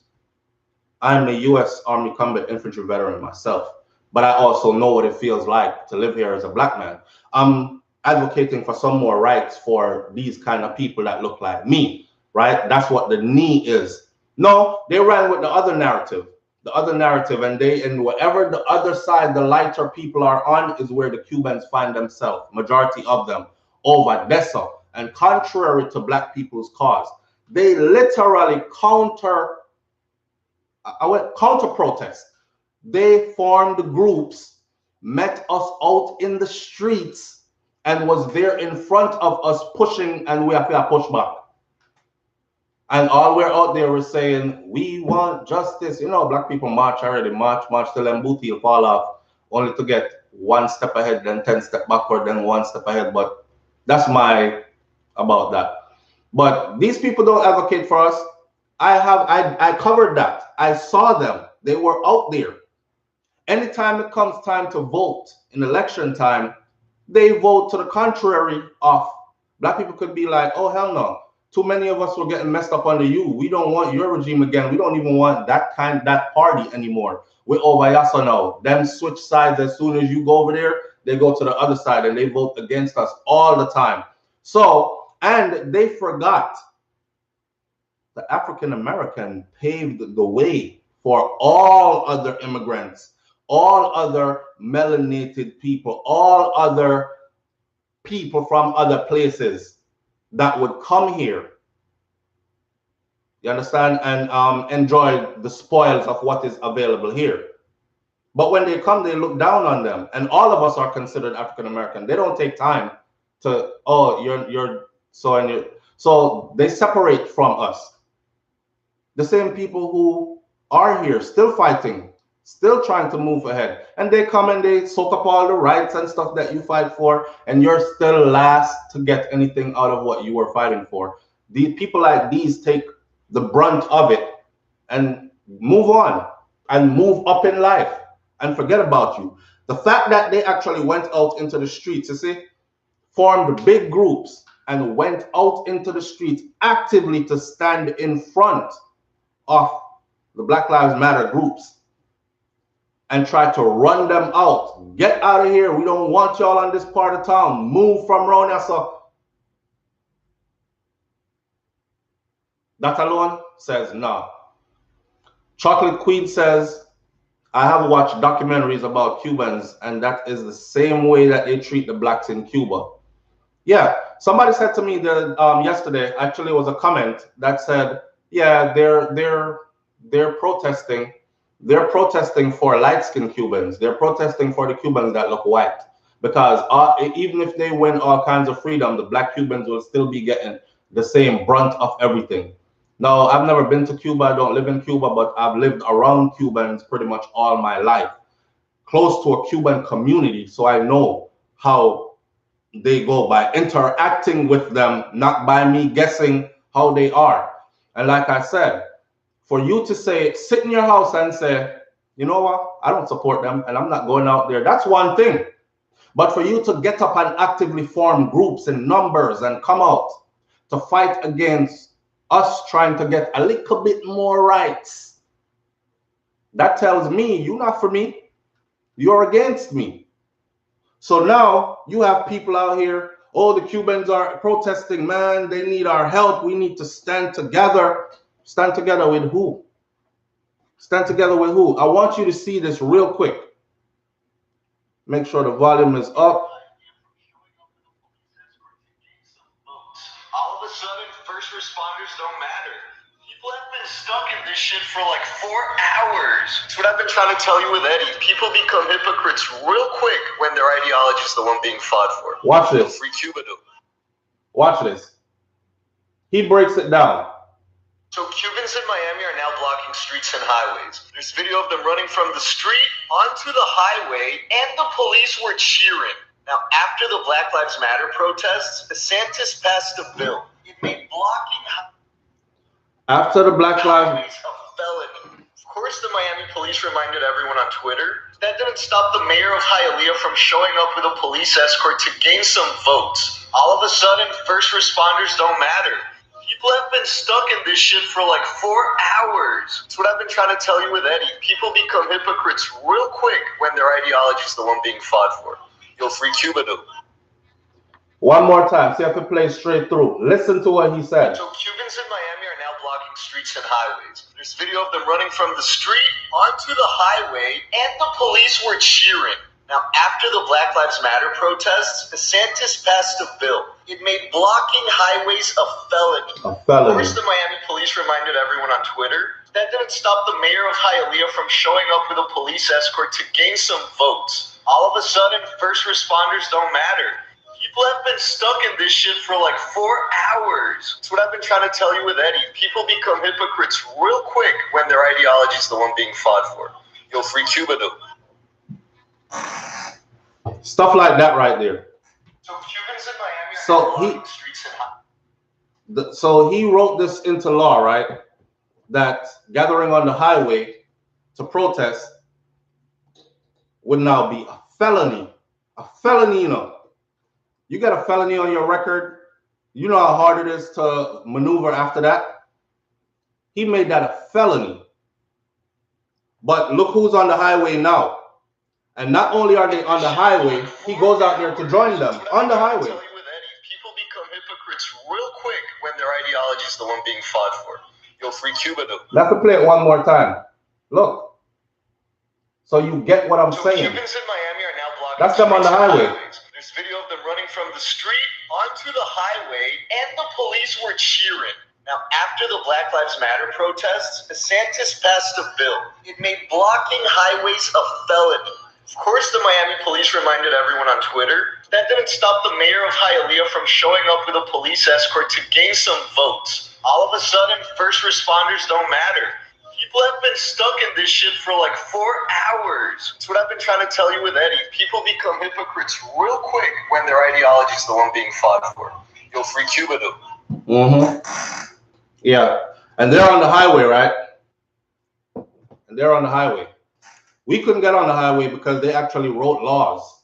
I'm a U.S. Army Combat Infantry veteran myself, but I also know what it feels like to live here as a black man. I'm advocating for some more rights for these kind of people that look like me, right? That's what the knee is. No, they ran with the other narrative, and wherever the other side, the lighter people are on, is where the Cubans find themselves, majority of them, over Dessa. And contrary to black people's cause, they literally counter protest. They formed groups, met us out in the streets, and was there in front of us pushing, and we have to push back. And all we're out there was saying, we want justice. You know, black people march already, march till them booty will fall off, only to get one step ahead, then 10 steps backward, then one step ahead. But that's about that. But these people don't advocate for us. I covered that. I saw them. They were out there. Anytime it comes time to vote in election time, they vote to the contrary of. Black people could be like, oh, hell no. Too many of us were getting messed up under you. We don't want your regime again. We don't even want that party anymore. we're over Yasa now. Them switch sides as soon as you go over there, they go to the other side and they vote against us all the time. So, and they forgot the African American paved the way for all other immigrants, all other melanated people, all other people from other places that would come here. You understand? And enjoy the spoils of what is available here. But when they come, they look down on them. And all of us are considered African American. They don't take time to, oh, you're so and you. So they separate from us. The same people who are here, still fighting, still trying to move ahead. And they come and they soak up all the rights and stuff that you fight for, and you're still last to get anything out of what you were fighting for. The people like these take the brunt of it and move on and move up in life and forget about you. The fact that they actually went out into the streets, you see, formed big groups and went out into the streets actively to stand in front of the Black Lives Matter groups and try to run them out. Get out of here. We don't want y'all on this part of town. Move from around here. So that alone says no. Chocolate Queen says, I have watched documentaries about Cubans, and that is the same way that they treat the blacks in Cuba. Yeah, somebody said to me that yesterday, actually it was a comment that said, yeah, they're protesting. They're protesting for light-skinned Cubans. They're protesting for the Cubans that look white. Because even if they win all kinds of freedom, the black Cubans will still be getting the same brunt of everything. Now, I've never been to Cuba. I don't live in Cuba, but I've lived around Cubans pretty much all my life, close to a Cuban community. So I know how they go by interacting with them, not by me guessing how they are. And like I said, for you to say, sit in your house and say, you know what, I don't support them and I'm not going out there, that's one thing. But for you to get up and actively form groups in numbers and come out to fight against us trying to get a little bit more rights, that tells me you're not for me, you're against me. So now you have people out here, oh, the Cubans are protesting, man, they need our help, we need to stand together. Stand together with who? Stand together with who? I want you to see this real quick. Make sure the volume is up. All of a sudden, first responders don't matter. People have been stuck in this shit for like 4 hours. That's what I've been trying to tell you with Eddie. People become hypocrites real quick when their ideology is the one being fought for. Watch this. Free Cuba do. Watch this. He breaks it down. So Cubans in Miami are now blocking streets and highways. There's video of them running from the street onto the highway, and the police were cheering. Now, after the Black Lives Matter protests, DeSantis passed a bill. It made blocking after the Black Lives a felony. Of course, the Miami police reminded everyone on Twitter. That didn't stop the mayor of Hialeah from showing up with a police escort to gain some votes. All of a sudden, first responders don't matter. People have been stuck in this shit for like 4 hours. That's what I've been trying to tell you with Eddie. People become hypocrites real quick when their ideology is the one being fought for. You'll free Cuba do. One more time, see if it plays straight through. Listen to what he said. So Cubans in Miami are now blocking streets and highways. There's video of them running from the street onto the highway, and the police were cheering. Now, after the Black Lives Matter protests, DeSantis passed a bill. It made blocking highways a felony. A felony. Of course, the Miami police reminded everyone on Twitter. That didn't stop the mayor of Hialeah from showing up with a police escort to gain some votes. All of a sudden, first responders don't matter. People have been stuck in this shit for like 4 hours. That's what I've been trying to tell you with Eddie. People become hypocrites real quick when their ideology is the one being fought for. You'll free Cuba do. Stuff like that right there. So Cubans in Miami are streets and so he wrote this into law, right? That gathering on the highway to protest would now be a felony. A felony, you know. You got a felony on your record. You know how hard it is to maneuver after that. He made that a felony. But look who's on the highway now. And not only are they on the highway, he goes out there to join them on the highway. People become hypocrites real quick when their ideology is the one being fought for. Yo, free Cuba though. Let's play it one more time. Look. So you get what I'm saying. Cubans in Miami are now blocking. That's them on the highway. There's video of them running from the street onto the highway, and the police were cheering. Now, after the Black Lives Matter protests, DeSantis passed a bill. It made blocking highways a felony. Of course, the Miami police reminded everyone on Twitter. That didn't stop the mayor of Hialeah from showing up with a police escort to gain some votes. All of a sudden, first responders don't matter. People have been stuck in this shit for like 4 hours. That's what I've been trying to tell you with Eddie. People become hypocrites real quick when their ideology is the one being fought for. Yo, free Cuba though. Yeah, and they're on the highway, right? And they're on the highway. We couldn't get on the highway because they actually wrote laws.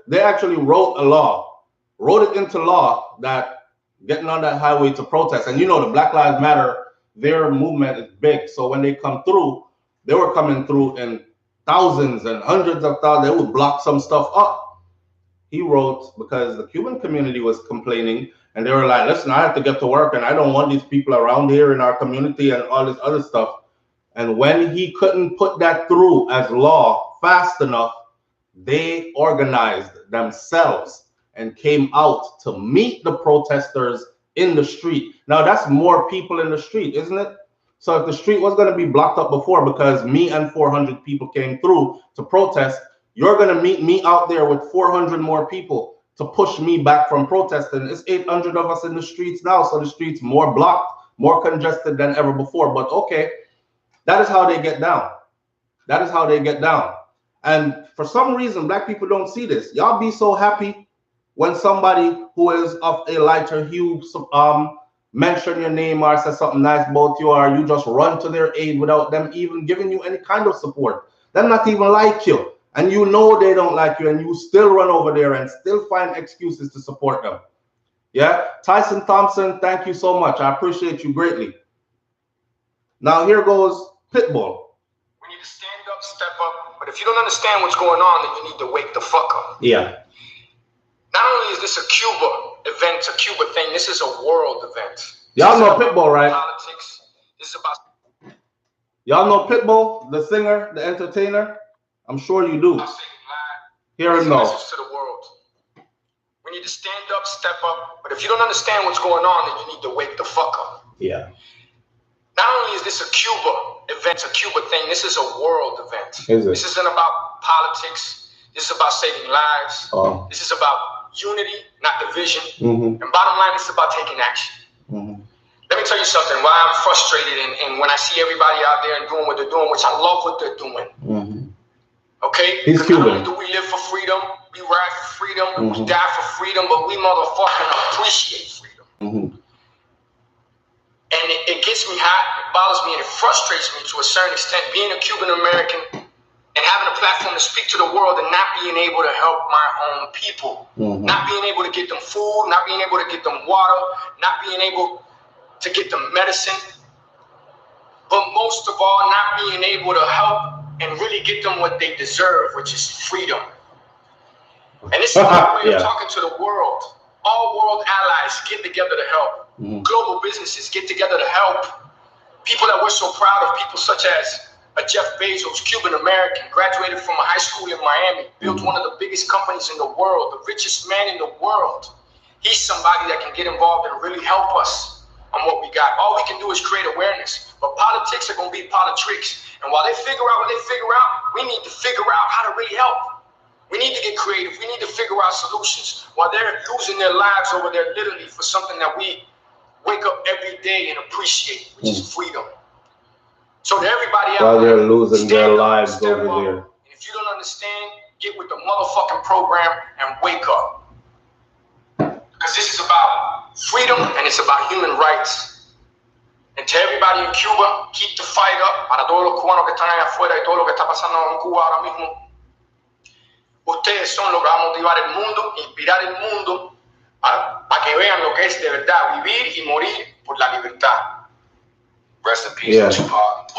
They actually wrote a law, wrote it into law that getting on that highway to protest. And you know, the Black Lives Matter, their movement is big. So when they come through, they were coming through in thousands and hundreds of thousands. They would block some stuff up. He wrote, because the Cuban community was complaining, and they were like, listen, I have to get to work, and I don't want these people around here in our community and all this other stuff. And when he couldn't put that through as law fast enough, they organized themselves and came out to meet the protesters in the street. Now, that's more people in the street, isn't it? So if the street was going to be blocked up before because me and 400 people came through to protest, you're going to meet me out there with 400 more people to push me back from protesting. It's 800 of us in the streets now, so the streets more blocked, more congested than ever before. But okay, that is how they get down. That is how they get down. And for some reason, black people don't see this. Y'all be so happy when somebody who is of a lighter hue mention your name or say something nice about you, or you just run to their aid without them even giving you any kind of support. They're not even like you. And you know they don't like you, and you still run over there and still find excuses to support them. Yeah? Tyson Thompson, thank you so much. I appreciate you greatly. Now here goes Pitbull. We need to stand up, step up. But if you don't understand what's going on, then you need to wake the fuck up. Yeah. Not only is this a Cuba event, a Cuba thing, this is a world event. Y'all know Pitbull, right? Politics. This is about... Y'all know Pitbull, the singer, the entertainer? I'm sure you do. Hear him know. To the world. We need to stand up, step up. But if you don't understand what's going on, then you need to wake the fuck up. Yeah. Not only is this a Cuba event, a Cuba thing, this is a world event. Is it? This isn't about politics. This is about saving lives. Oh. This is about unity, not division. Mm-hmm. And bottom line, it's about taking action. Mm-hmm. Let me tell you something. Why I'm frustrated and when I see everybody out there and doing what they're doing, which I love what they're doing. Mm-hmm. Okay? He's Cuban. Not only do we live for freedom, we ride for freedom, we die for freedom, but we motherfucking appreciate freedom. Mm-hmm. And it gets me hot, it bothers me, and it frustrates me to a certain extent, being a Cuban American and having a platform to speak to the world and not being able to help my own people. Mm-hmm. Not being able to get them food, not being able to get them water, not being able to get them medicine, but most of all, not being able to help and really get them what they deserve, which is freedom. And this is my way of talking to the world. All world allies get together to help. Mm-hmm. Global businesses get together to help. People that we're so proud of, people such as Jeff Bezos, Cuban American, graduated from a high school in Miami, built one of the biggest companies in the world, the richest man in the world. He's somebody that can get involved and really help us on what we got. All we can do is create awareness, but politics are going to be politics. And while they figure out what they figure out, we need to figure out how to really help. We need to get creative. We need to figure out solutions while they're losing their lives over there literally for something that we wake up every day and appreciate, which is freedom. So to everybody out while there, they're losing their lives over there. And if you don't understand, get with the motherfucking program and wake up. Because this is about freedom and it's about human rights. And to everybody in Cuba, keep the fight up. Para todos los cubanos que están allá afuera y todo lo que está pasando en Cuba ahora mismo. Ustedes son los que van a motivar el mundo, inspirar el mundo para que vean lo que es de verdad vivir y morir por la libertad. Rest in peace, Tupac.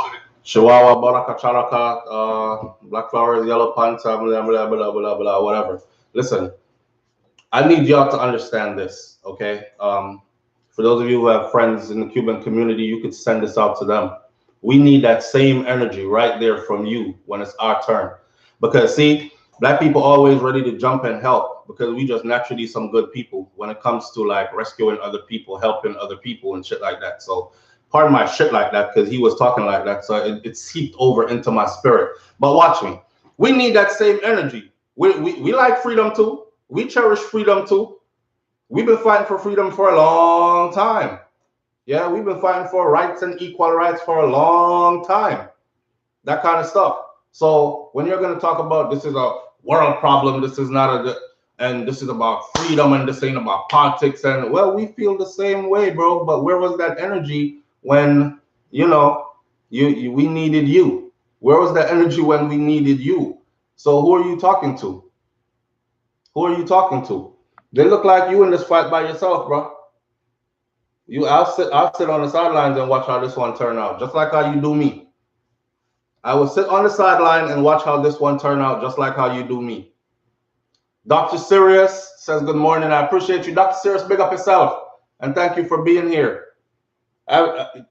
Chihuahua, Baraka, Charaka, Black Flowers, Yellow Panther, blah, blah, blah, blah, blah, whatever. Listen, I need y'all to understand this, okay? For those of you who have friends in the Cuban community, you could send this out to them. We need that same energy right there from you when it's our turn. Because see, black people always ready to jump and help because we just naturally some good people when it comes to like rescuing other people, helping other people and shit like that. So pardon my shit like that because he was talking like that. So it seeped over into my spirit. But watch me. We need that same energy. We like freedom too. We cherish freedom too. We've been fighting for freedom for a long time. Yeah, we've been fighting for rights and equal rights for a long time. That kind of stuff. So when you're going to talk about this is a world problem, this is not a, and this is about freedom and this ain't about politics, and well, we feel the same way, bro. But where was that energy when, you know, we needed you? Where was that energy when we needed you? So who are you talking to? Who are you talking to? They look like you in this fight by yourself, bro. I'll sit on the sidelines and watch how this one turn out, just like how you do me. I will sit on the sideline and watch how this one turn out, just like how you do me. Dr. Sirius says good morning. I appreciate you, Dr. Sirius. Big up yourself, and thank you for being here.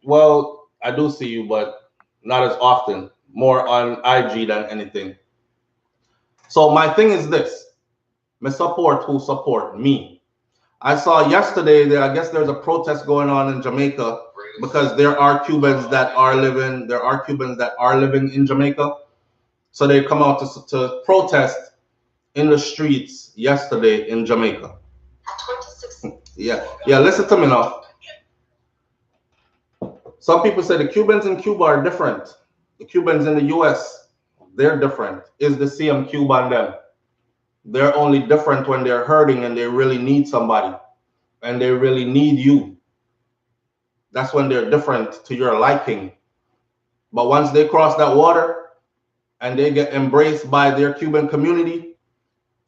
Well, I do see you, but not as often. More on IG than anything. So my thing is this: me support who support me. I saw yesterday that I guess there's a protest going on in Jamaica because there are Cubans that are living. There are Cubans that are living in Jamaica, so they come out to protest in the streets yesterday in Jamaica. Yeah. Listen to me now. Some people say the Cubans in Cuba are different. The Cubans in the U.S. they're different. Is the same Cuba and them? They're only different when they're hurting and they really need somebody and they really need you. That's when they're different to your liking. But once they cross that water and they get embraced by their Cuban community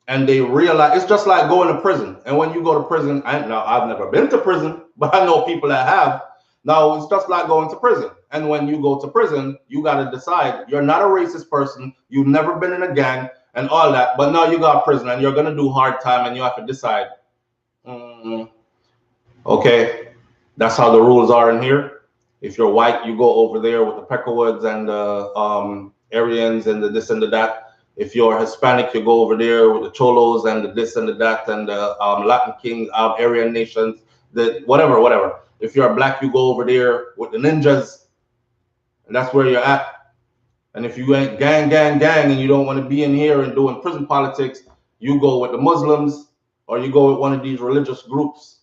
and they realize, it's just like going to prison. And when you go to prison, I've never been to prison, but I know people that have. Now it's just like going to prison. And when you go to prison, you got to decide you're not a racist person. You've never been in a gang and all that. But now you got prison and you're going to do hard time and you have to decide. Okay, that's how the rules are in here. If you're white, you go over there with the Peckerwoods and the Aryans and the this and the that. If you're Hispanic, you go over there with the Cholos and the this and the that and the Latin Kings, Aryan nations, the whatever. If you're black, you go over there with the ninjas, and that's where you're at. And if you ain't gang, and you don't want to be in here and doing prison politics, you go with the Muslims or you go with one of these religious groups.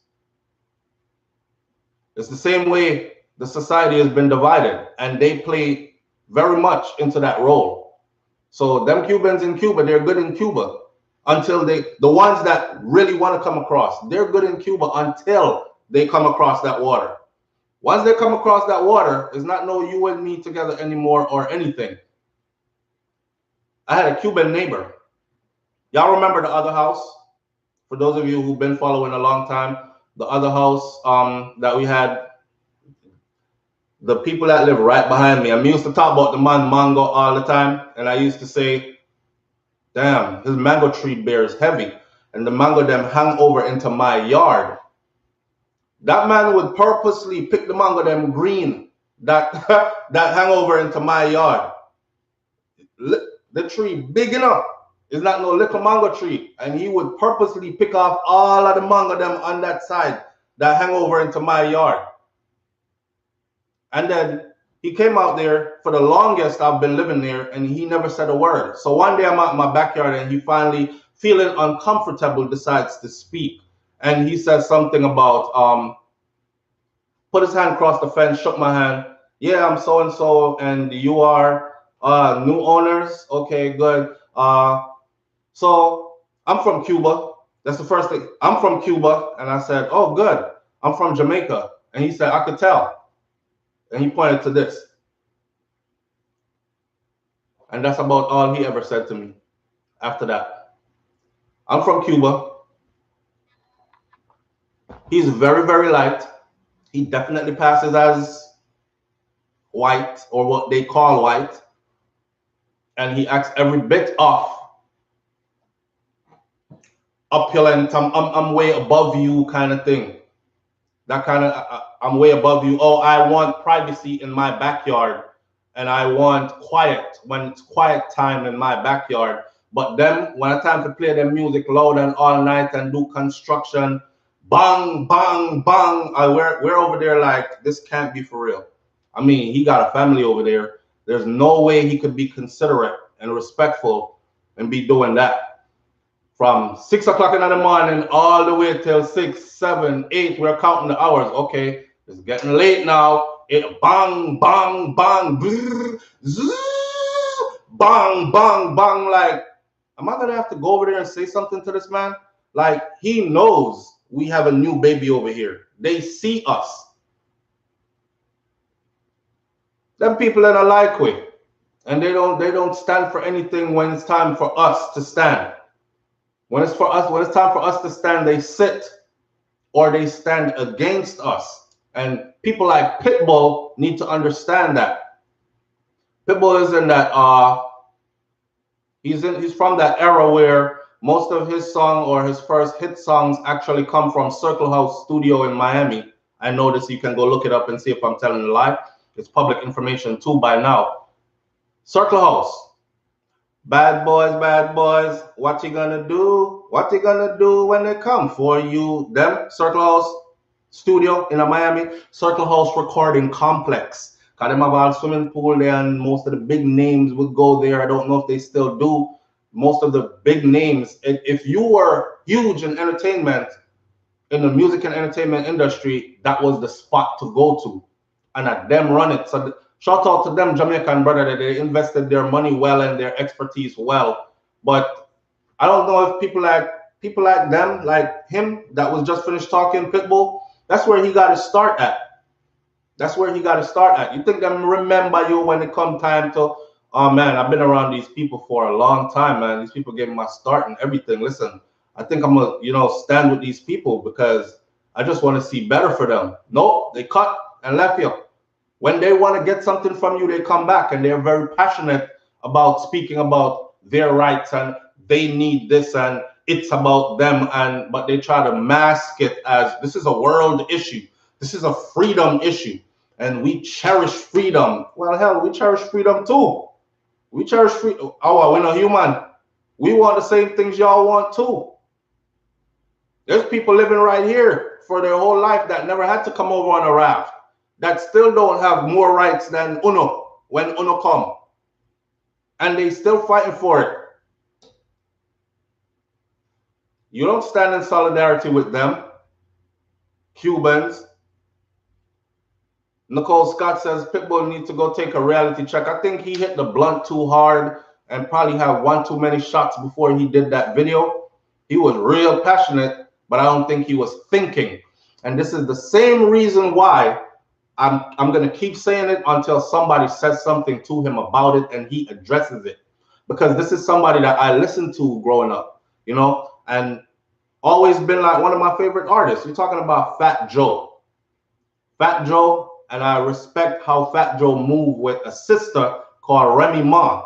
It's the same way the society has been divided, and they play very much into that role. So them Cubans in Cuba, they're good in Cuba until the ones that really want to come across, they're good in Cuba until they come across that water. Once they come across that water, it's not no you and me together anymore or anything. I had a Cuban neighbor. Y'all remember the other house? For those of you who've been following a long time, the other house that we had, the people that live right behind me. I used to talk about the man mango all the time, and I used to say, damn, his mango tree bears heavy, and the mango them hang over into my yard. That man would purposely pick the mango them green that that hang over into my yard. The tree big enough. It's not no little mango tree, and he would purposely pick off all of the mango them on that side that hang over into my yard. And then he came out there for the longest I've been living there, and he never said a word. So one day I'm out in my backyard, and he finally, feeling uncomfortable, decides to speak. And he says something about, put his hand across the fence, shook my hand. Yeah, I'm so-and-so, and you are new owners? Okay, good. So I'm from Cuba. That's the first thing. I'm from Cuba. And I said, oh, good. I'm from Jamaica. And he said, I could tell. And he pointed to this. And that's about all he ever said to me after that. I'm from Cuba. He's very, very light. He definitely passes as white, or what they call white, and he acts every bit of opulent, I'm way above you kind of thing. That kind of, I'm way above you. Oh, I want privacy in my backyard, and I want quiet when it's quiet time in my backyard. But them, when it's time to play their music loud and all night and do construction, bang, bang, bang. We're over there like, this can't be for real. I mean, he got a family over there. There's no way he could be considerate and respectful and be doing that. From 6 o'clock in the morning all the way till 6, 7, 8, we're counting the hours. Okay, it's getting late now. It bang, bang, bang, brrr, zzz, bang, bang, bang. Like, am I gonna have to go over there and say something to this man? Like, he knows we have a new baby over here. They see us. Them people in a like way, and they don't stand for anything when it's time for us to stand. When it's time for us to stand, they sit or they stand against us. And people like Pitbull need to understand that. Pitbull is in that he's from that era where most of his song or his first hit songs actually come from Circle House Studio in Miami. I know this, you can go look it up and see if I'm telling a lie. It's public information too by now. Circle House. Bad boys, what you gonna do? What you gonna do when they come for you? Them, Circle House Studio in Miami, Circle House Recording Complex. Cause them have a swimming pool there, and most of the big names would go there. I don't know if they still do. Most of the big names, if you were huge in entertainment, in the music and entertainment industry, that was the spot to go to. And at them run it. So shout out to them Jamaican brother that they invested their money well and their expertise well. But I don't know if people like them, like him that was just finished talking, Pitbull, that's where he got to start at. That's where he got to start at. You think them remember you when it come time to, oh man, I've been around these people for a long time, man. These people gave me my start and everything. Listen, I think I'm gonna, stand with these people because I just want to see better for them. Nope, they cut and left you. When they want to get something from you, they come back and they're very passionate about speaking about their rights and they need this and it's about them. But they try to mask it as this is a world issue. This is a freedom issue. And we cherish freedom. Well, hell, we cherish freedom too. We cherish freedom. Oh, we're not human. We want the same things y'all want too. There's people living right here for their whole life that never had to come over on a raft, that still don't have more rights than Uno when Uno come. And they still fighting for it. You don't stand in solidarity with them. Cubans. Nicole Scott says Pitbull needs to go take a reality check. I think he hit the blunt too hard and probably had one too many shots before he did that video. He was real passionate, but I don't think he was thinking. And this is the same reason why I'm going to keep saying it until somebody says something to him about it and he addresses it. Because this is somebody that I listened to growing up, and always been like one of my favorite artists. You're talking about Fat Joe. Fat Joe, and I respect how Fat Joe moved with a sister called Remy Ma.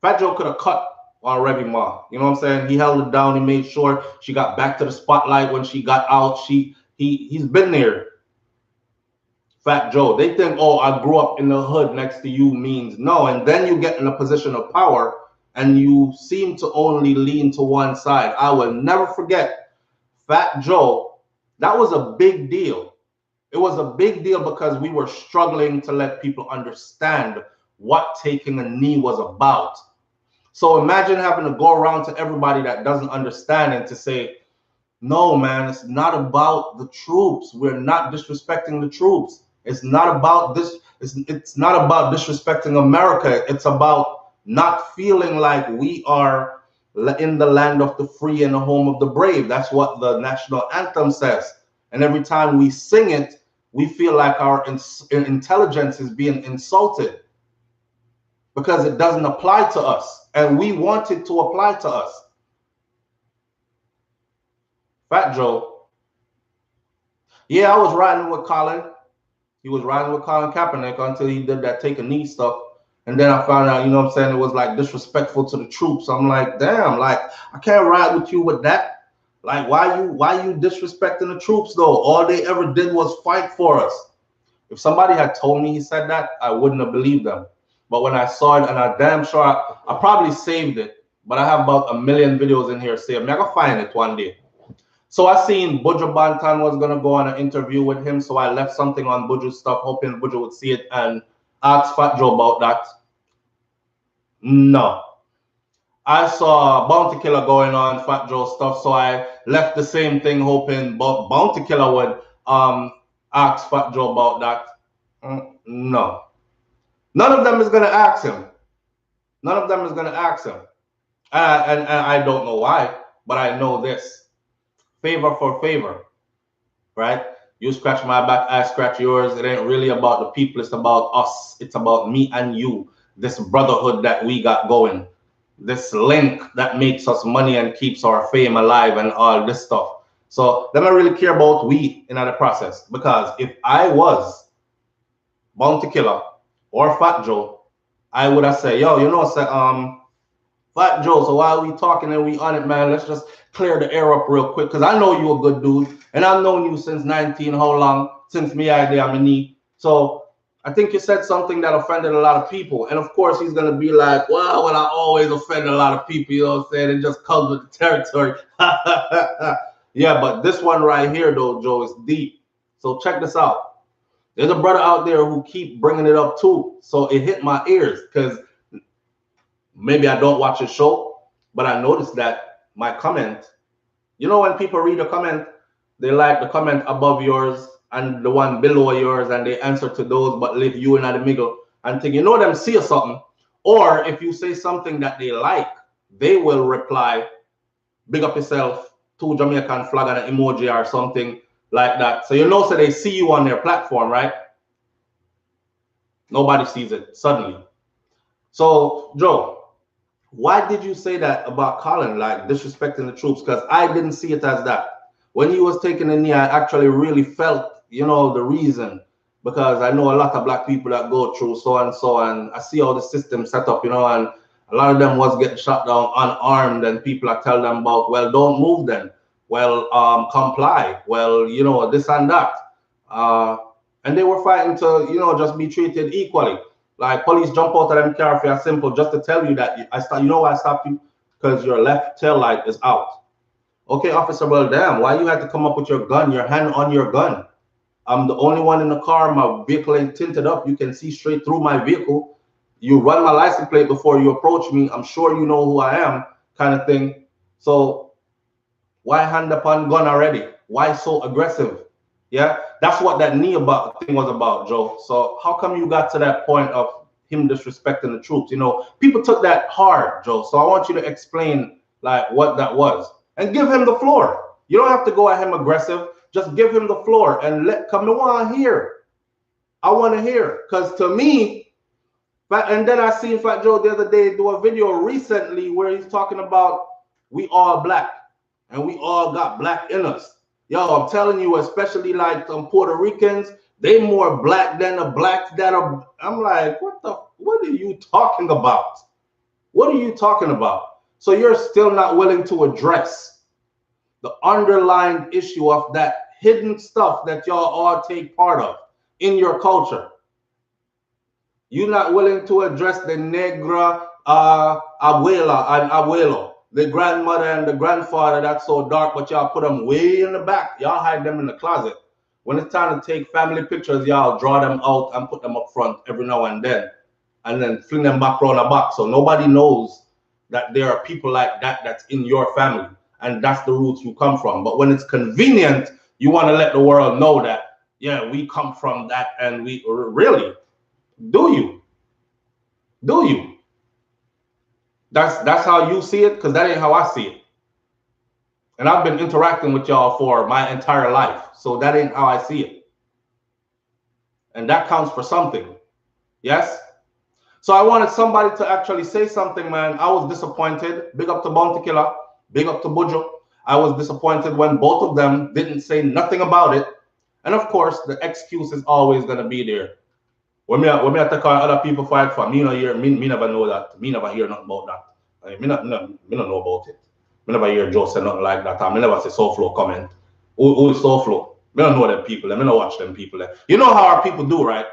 Fat Joe could have cut on Remy Ma. You know what I'm saying? He held it down. He made sure she got back to the spotlight when she got out. He's been there. Fat Joe. They think, oh, I grew up in the hood next to you means no. And then you get in a position of power and you seem to only lean to one side. I will never forget Fat Joe. That was a big deal. It was a big deal because we were struggling to let people understand what taking a knee was about. So imagine having to go around to everybody that doesn't understand and to say, no, man, it's not about the troops. We're not disrespecting the troops. It's not about this. It's not about disrespecting America. It's about not feeling like we are in the land of the free and the home of the brave. That's what the national anthem says. And every time we sing it, we feel like our intelligence is being insulted because it doesn't apply to us. And we want it to apply to us. Fat Joe. Yeah, I was riding with Colin. He was riding with Colin Kaepernick until he did that take a knee stuff. And then I found out, you know what I'm saying, it was like disrespectful to the troops. I'm like, damn, like I can't ride with you with that. Like, why you disrespecting the troops though? All they ever did was fight for us. If somebody had told me he said that, I wouldn't have believed them. But when I saw it, and I damn sure I probably saved it, but I have about 1 million videos in here saved. I'm gonna find it one day. So I seen Buju Banton was gonna go on an interview with him, so I left something on Buju's stuff, hoping Buju would see it and ask Fat Joe about that. No. I saw Bounty Killer going on Fat Joe stuff, so I left the same thing, hoping Bounty Killer would ask Fat Joe about that. No. None of them is gonna ask him. None of them is gonna ask him. And I don't know why, but I know this. Favor for favor, right? You scratch my back, I scratch yours. It ain't really about the people, it's about us. It's about me and you, this brotherhood that we got going, this link that makes us money and keeps our fame alive and all this stuff. So they don't really care about we in the process, because if I was Bounty Killer or Fat Joe, I would have said, yo, you know, Fat Joe, so while we talking and we on it, man, let's just clear the air up real quick, because I know you a good dude, and I've known you since 19, how long? Since me idea I'm a knee. So I think you said something that offended a lot of people, and of course he's gonna be like, well, I always offend a lot of people, you know what I'm saying? It just comes with the territory. Yeah, but this one right here though, Joe, is deep. So check this out. There's a brother out there who keep bringing it up too, so it hit my ears, because maybe I don't watch a show, but I noticed that my comment, you know, when people read a comment, they like the comment above yours and the one below yours, and they answer to those, but leave you in the middle and think, you know, them see something. Or if you say something that they like, they will reply, big up yourself, 2 Jamaican flag and an emoji or something like that. So you know, so they see you on their platform, right? Nobody sees it suddenly. So Joe, why did you say that about Colin, like disrespecting the troops? Because I didn't see it as that. When he was taking the knee, I actually really felt, you know, the reason, because I know a lot of black people that go through so and so, and I see all the system set up, you know, and a lot of them was getting shot down unarmed, and people are telling them about, well, don't move then, well, comply, well, you know, this and that. And they were fighting to, you know, just be treated equally. Like police jump out of them car for simple, just to tell you that you know why I stopped you? Because your left tail light is out. Okay, officer, well, damn, why you had to come up with your gun, your hand on your gun? I'm the only one in the car, my vehicle ain't tinted up. You can see straight through my vehicle. You run my license plate before you approach me. I'm sure you know who I am, kind of thing. So why hand upon gun already? Why so aggressive? Yeah, that's what that knee thing was about, Joe. So how come you got to that point of him disrespecting the troops? You know, people took that hard, Joe. So I want you to explain like what that was and give him the floor. You don't have to go at him aggressive. Just give him the floor and come on here. I want to hear, because to me, and then I seen Fat Joe the other day do a video recently where he's talking about we all black and we all got black in us. Yo, I'm telling you, especially like Puerto Ricans, they more black than the blacks that are. I'm like, what are you talking about? What are you talking about? So you're still not willing to address the underlying issue of that hidden stuff that y'all all take part of in your culture. You're not willing to address the negra abuela and abuelo, the grandmother and the grandfather that's so dark, but y'all put them way in the back. Y'all hide them in the closet. When it's time to take family pictures, y'all draw them out and put them up front every now and then fling them back around the back. So nobody knows that there are people like that that's in your family, and that's the roots you come from. But when it's convenient, you want to let the world know that, yeah, we come from that, and we really, do you? That's how you see it, because that ain't how I see it. And I've been interacting with y'all for my entire life, so that ain't how I see it. And that counts for something. Yes? So I wanted somebody to actually say something, man. I was disappointed. Big up to Bounty Killer. Big up to Buju. I was disappointed when both of them didn't say nothing about it. And of course, the excuse is always going to be there. When me have to call other people fight for, me never know that. Me never hear nothing about that. I mean, me don't know about it. Me never hear Joe say nothing like that. I me never say SouFLo comment. Who is SouFLo? Me don't know them people. Me don't watch them people. You know how our people do, right?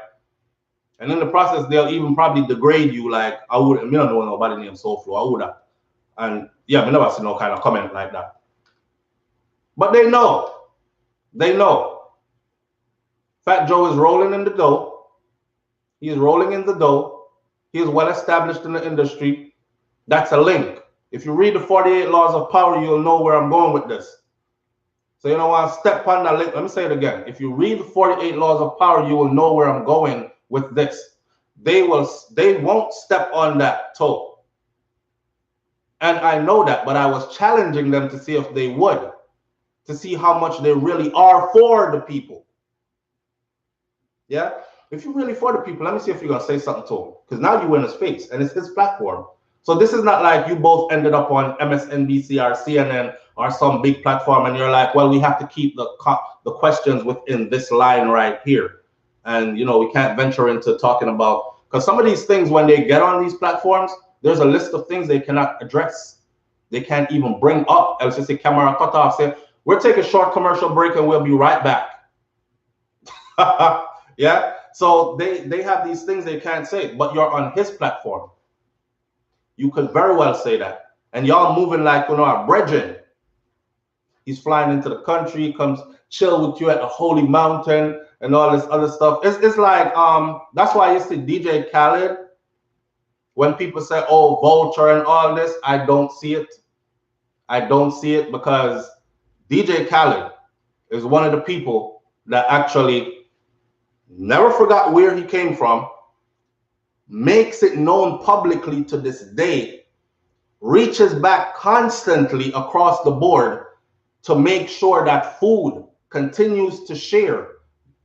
And in the process, they'll even probably degrade you. Like, I would, me don't know nobody named SouFLo. I would have. And yeah, me never see no kind of comment like that. But they know. They know. Fat Joe is rolling in the dough. He is rolling in the dough. He is well established in the industry. That's a link. If you read the 48 Laws of Power, you'll know where I'm going with this. So you know what? Step on that link. Let me say it again. If you read the 48 Laws of Power, you will know where I'm going with this. They won't step on that toe. And I know that, but I was challenging them to see if they would, to see how much they really are for the people. Yeah? If you're really for the people, let me see if you're going to say something to him. Because now you in his face, and it's his platform. So this is not like you both ended up on MSNBC or CNN or some big platform, and you're like, well, we have to keep the questions within this line right here. And, you know, we can't venture into talking about, because some of these things, when they get on these platforms, there's a list of things they cannot address. They can't even bring up. Else just say camera cut off, say, we'll take a short commercial break and we'll be right back. Yeah. So they have these things they can't say, but you're on his platform. You could very well say that. And y'all moving like, you know, a brethren. He's flying into the country, comes chill with you at the holy mountain and all this other stuff. It's like, that's why I used to DJ Khaled. When people say, oh, vulture and all this, I don't see it. I don't see it, because DJ Khaled is one of the people that actually never forgot where he came from, makes it known publicly to this day, reaches back constantly across the board to make sure that food continues to share.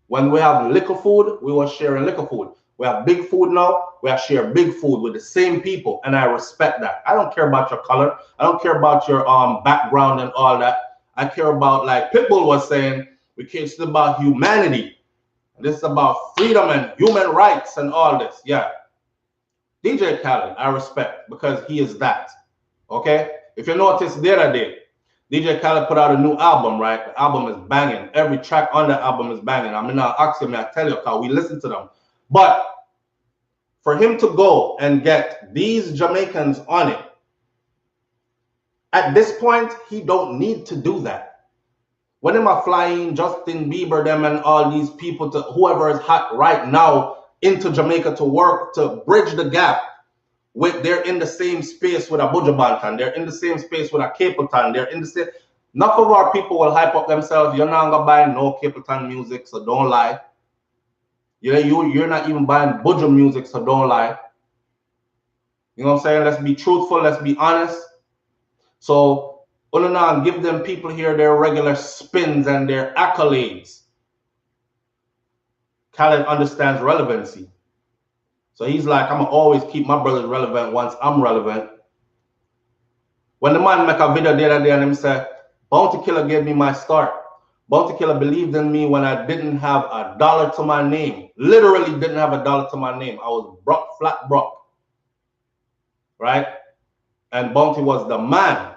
When we have liquor food, we were sharing liquor food. We have big food now, we are sharing big food with the same people, and I respect that. I don't care about your color. I don't care about your background and all that. I care about, like Pitbull was saying, we care about humanity. This is about freedom and human rights and all this. Yeah. DJ Khaled, I respect, because he is that. Okay? If you notice the other day, DJ Khaled put out a new album, right? The album is banging. Every track on the album is banging. I mean, I tell you, because we listen to them. But for him to go and get these Jamaicans on it, at this point, he don't need to do that. When am I flying Justin Bieber, them and all these people, to whoever is hot right now into Jamaica to work, to bridge the gap with, they're in the same space with a Buju Banton, they're in the same space with a Capleton, they're in the same, enough of our people will hype up themselves. You're not gonna buy no Capleton music, so don't lie. You're not even buying Buju music, so don't lie. You know what I'm saying? Let's be truthful, let's be honest. So give them people here their regular spins and their accolades. Khaled understands relevancy. So he's like, I'm going to always keep my brothers relevant once I'm relevant. When the man make a video the other day and him say, Bounty Killer gave me my start. Bounty Killer believed in me when I didn't have a dollar to my name. Literally didn't have a dollar to my name. I was broke, flat broke. Right? And Bounty was the man.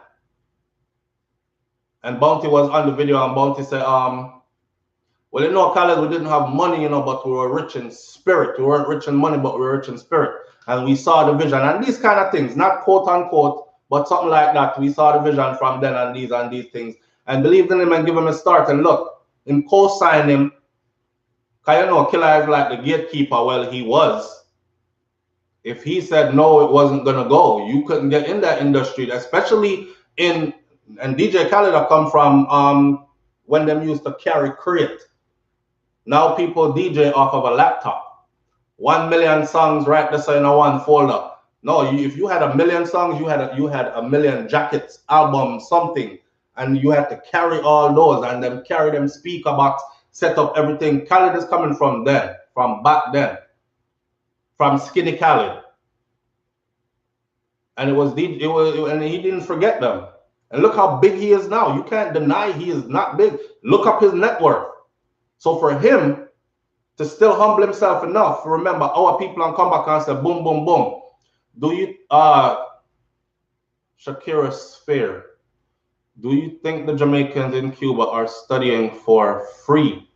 And Bounty was on the video, and Bounty said, well, you know, Khaled, we didn't have money, you know, but we were rich in spirit. We weren't rich in money, but we were rich in spirit. And we saw the vision. And these kind of things, not quote unquote, but something like that. We saw the vision from then and these things. And believed in him and give him a start. And look, him co-sign him. Because you know, Killer is like the gatekeeper. Well, he was. If he said no, it wasn't going to go. You couldn't get in that industry, especially in... And DJ Khaled have come from when them used to carry crate. Now people DJ off of a laptop. 1 million songs right there in a one folder. No, if you had 1 million songs, you had 1 million jackets, albums, something, and you had to carry all those and then carry them speaker box, set up everything. Khaled is coming from then, from back then, from Skinny Khaled, and and he didn't forget them. And look how big he is now. You can't deny he is not big. Look up his net worth. So for him to still humble himself enough, remember our people and come back and say boom, boom, boom. Do you Shakira Sphere, do you think the Jamaicans in Cuba are studying for free?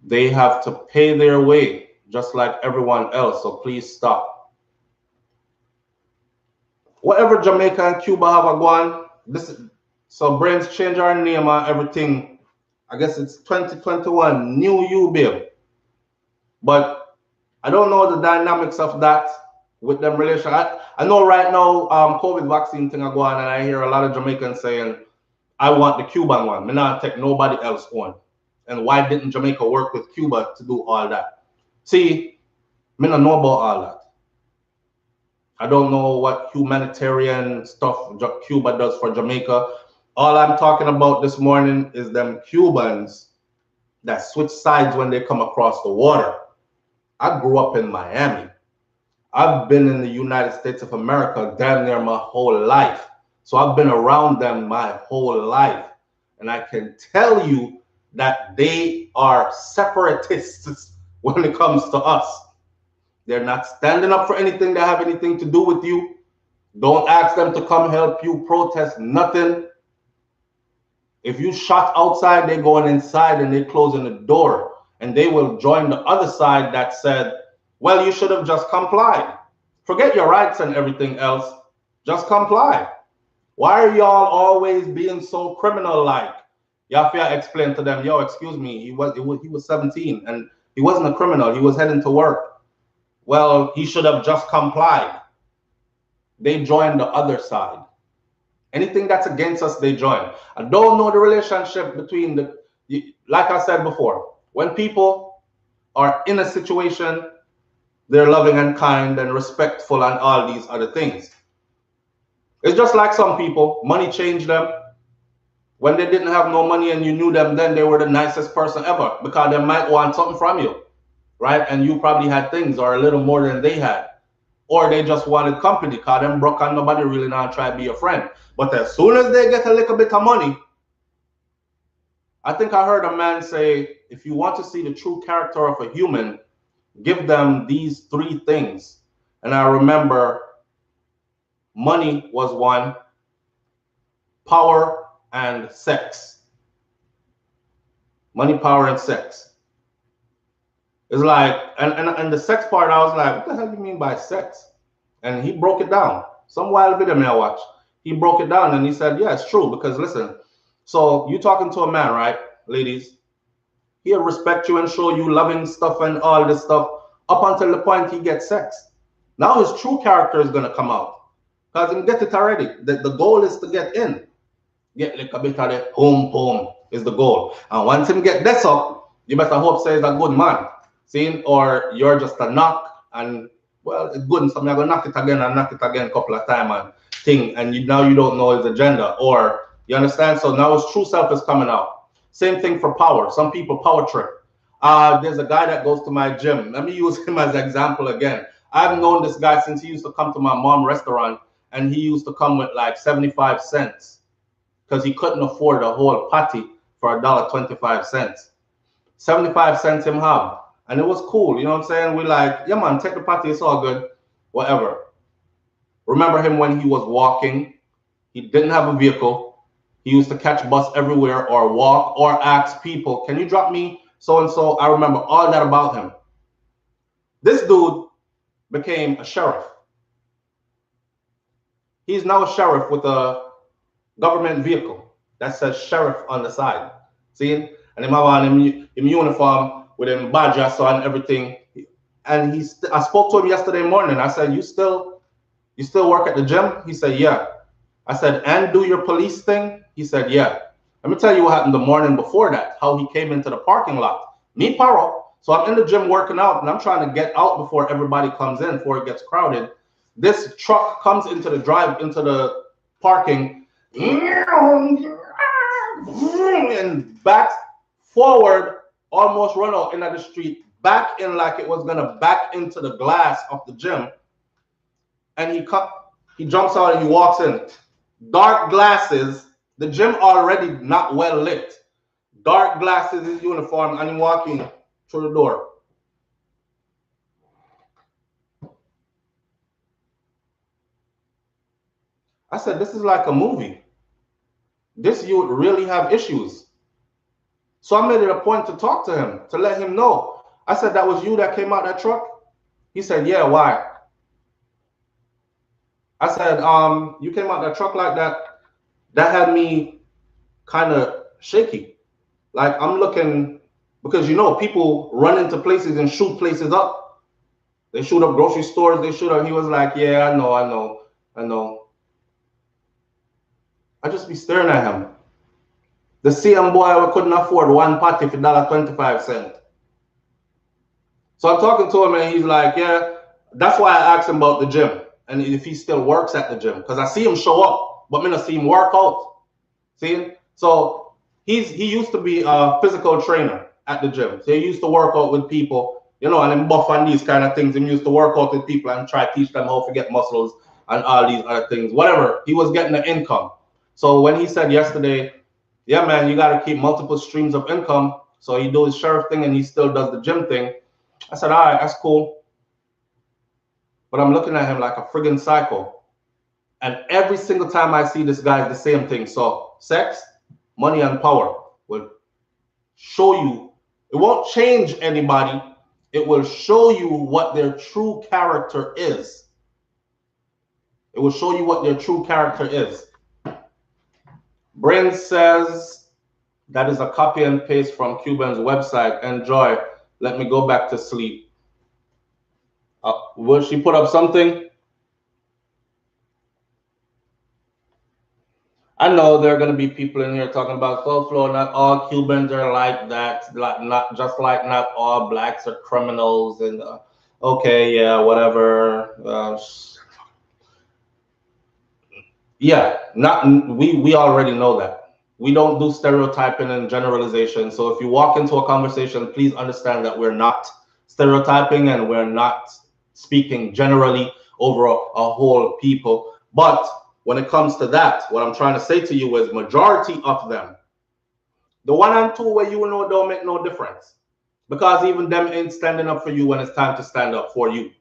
They have to pay their way just like everyone else, so please stop. Whatever Jamaica and Cuba have a gone, so brains change our name and everything. I guess it's 2021, new you, babe. But I don't know the dynamics of that with them relation. I know right now, COVID vaccine thing are going, and I hear a lot of Jamaicans saying, I want the Cuban one. Me not take nobody else one. And why didn't Jamaica work with Cuba to do all that? See, me not know about all that. I don't know what humanitarian stuff Cuba does for Jamaica. All I'm talking about this morning is them Cubans that switch sides when they come across the water. I grew up in Miami. I've been in the United States of America damn near my whole life. So I've been around them my whole life. And I can tell you that they are separatists when it comes to us. They're not standing up for anything that have anything to do with you. Don't ask them to come help you protest nothing. If you shot outside, they're going inside and they're closing the door. And they will join the other side that said, well, you should have just complied. Forget your rights and everything else. Just comply. Why are y'all always being so criminal-like? You have to explain to them, yo, excuse me, he was 17 and he wasn't a criminal. He was heading to work. Well, he should have just complied. They joined the other side. Anything that's against us, they join. I don't know the relationship between like I said before, when people are in a situation, they're loving and kind and respectful and all these other things. It's just like some people, money changed them. When they didn't have no money and you knew them, then they were the nicest person ever because they might want something from you. Right? And you probably had things or a little more than they had. Or they just wanted company because them broke and nobody really now try to be a friend. But as soon as they get a little bit of money, I think I heard a man say, if you want to see the true character of a human, give them these three things. And I remember money was one, power and sex. Money, power, and sex. It's like, and the sex part, I was like, what the hell do you mean by sex? And he broke it down. Some wild video me I watched. He broke it down and he said, yeah, it's true. Because listen, so you talking to a man, right, ladies? He'll respect you and show you loving stuff and all this stuff up until the point he gets sex. Now his true character is going to come out. Because he get it already. The goal is to get in. Get like a bit of the boom is the goal. And once him get this up, you better hope say he's a good man. See, or you're just a knock and well, it's good. So I'm gonna knock it again and knock it again a couple of times and thing, and now you don't know his agenda, or you understand. So now his true self is coming out. Same thing for power. Some people power trip. There's a guy that goes to my gym. Let me use him as an example again. I've known this guy since he used to come to my mom's restaurant, and he used to come with like 75 cents because he couldn't afford a whole patty for $1.25. 75 cents him have. And it was cool, you know what I'm saying? We like, yeah, man, take the patty, it's all good, whatever. Remember him when he was walking. He didn't have a vehicle. He used to catch bus everywhere or walk or ask people, can you drop me so-and-so? I remember all that about him. This dude became a sheriff. He's now a sheriff with a government vehicle that says sheriff on the side. See? And him have on him uniform with him badge and everything. And I spoke to him yesterday morning. I said, you still work at the gym? He said, yeah. I said, and do your police thing? He said, yeah. Let me tell you what happened the morning before that, how he came into the parking lot. Me, Paro. So I'm in the gym working out, and I'm trying to get out before everybody comes in, before it gets crowded. This truck comes into the parking, and back forward, almost run out into the street, back in like it was gonna back into the glass of the gym. And he jumps out and he walks in. Dark glasses, the gym already not well lit. dark glasses, his uniform, and he walking through the door. I said, this is like a movie. This youth really have issues. So I made it a point to talk to him, to let him know. I said, that was you that came out that truck? He said, yeah, why? I said, you came out that truck like that. That had me kind of shaky. Like, I'm looking, because you know, people run into places and shoot places up. They shoot up grocery stores, they shoot up. He was like, yeah, I know. I just be staring at him. The same boy couldn't afford one patty for $1.25. So I'm talking to him and he's like, yeah, that's why I asked him about the gym and if he still works at the gym. Because I see him show up, but I don't see him work out. See? So he used to be a physical trainer at the gym. So he used to work out with people, you know, and then buff and these kind of things. He used to work out with people and try to teach them how to get muscles and all these other things. Whatever. He was getting the income. So when he said yesterday, yeah, man, you got to keep multiple streams of income. So he does his sheriff thing and he still does the gym thing. I said, all right, that's cool. But I'm looking at him like a friggin' psycho. And every single time I see this guy, it's the same thing. So sex, money, and power will show you. It won't change anybody. It will show you what their true character is. It will show you what their true character is. Bryn says, that is a copy and paste from Cuban's website. Enjoy. Let me go back to sleep. Will she put up something? I know there are going to be people in here talking about SouFLo. Not all Cubans are like that. Not all blacks are criminals. And okay, yeah, whatever. Yeah, we already know that. We don't do stereotyping and generalization. So if you walk into a conversation, please understand that we're not stereotyping and we're not speaking generally over a whole people. But when it comes to that, what I'm trying to say to you is majority of them, the 1 and 2 where you know don't make no difference, because even them ain't standing up for you when it's time to stand up for you.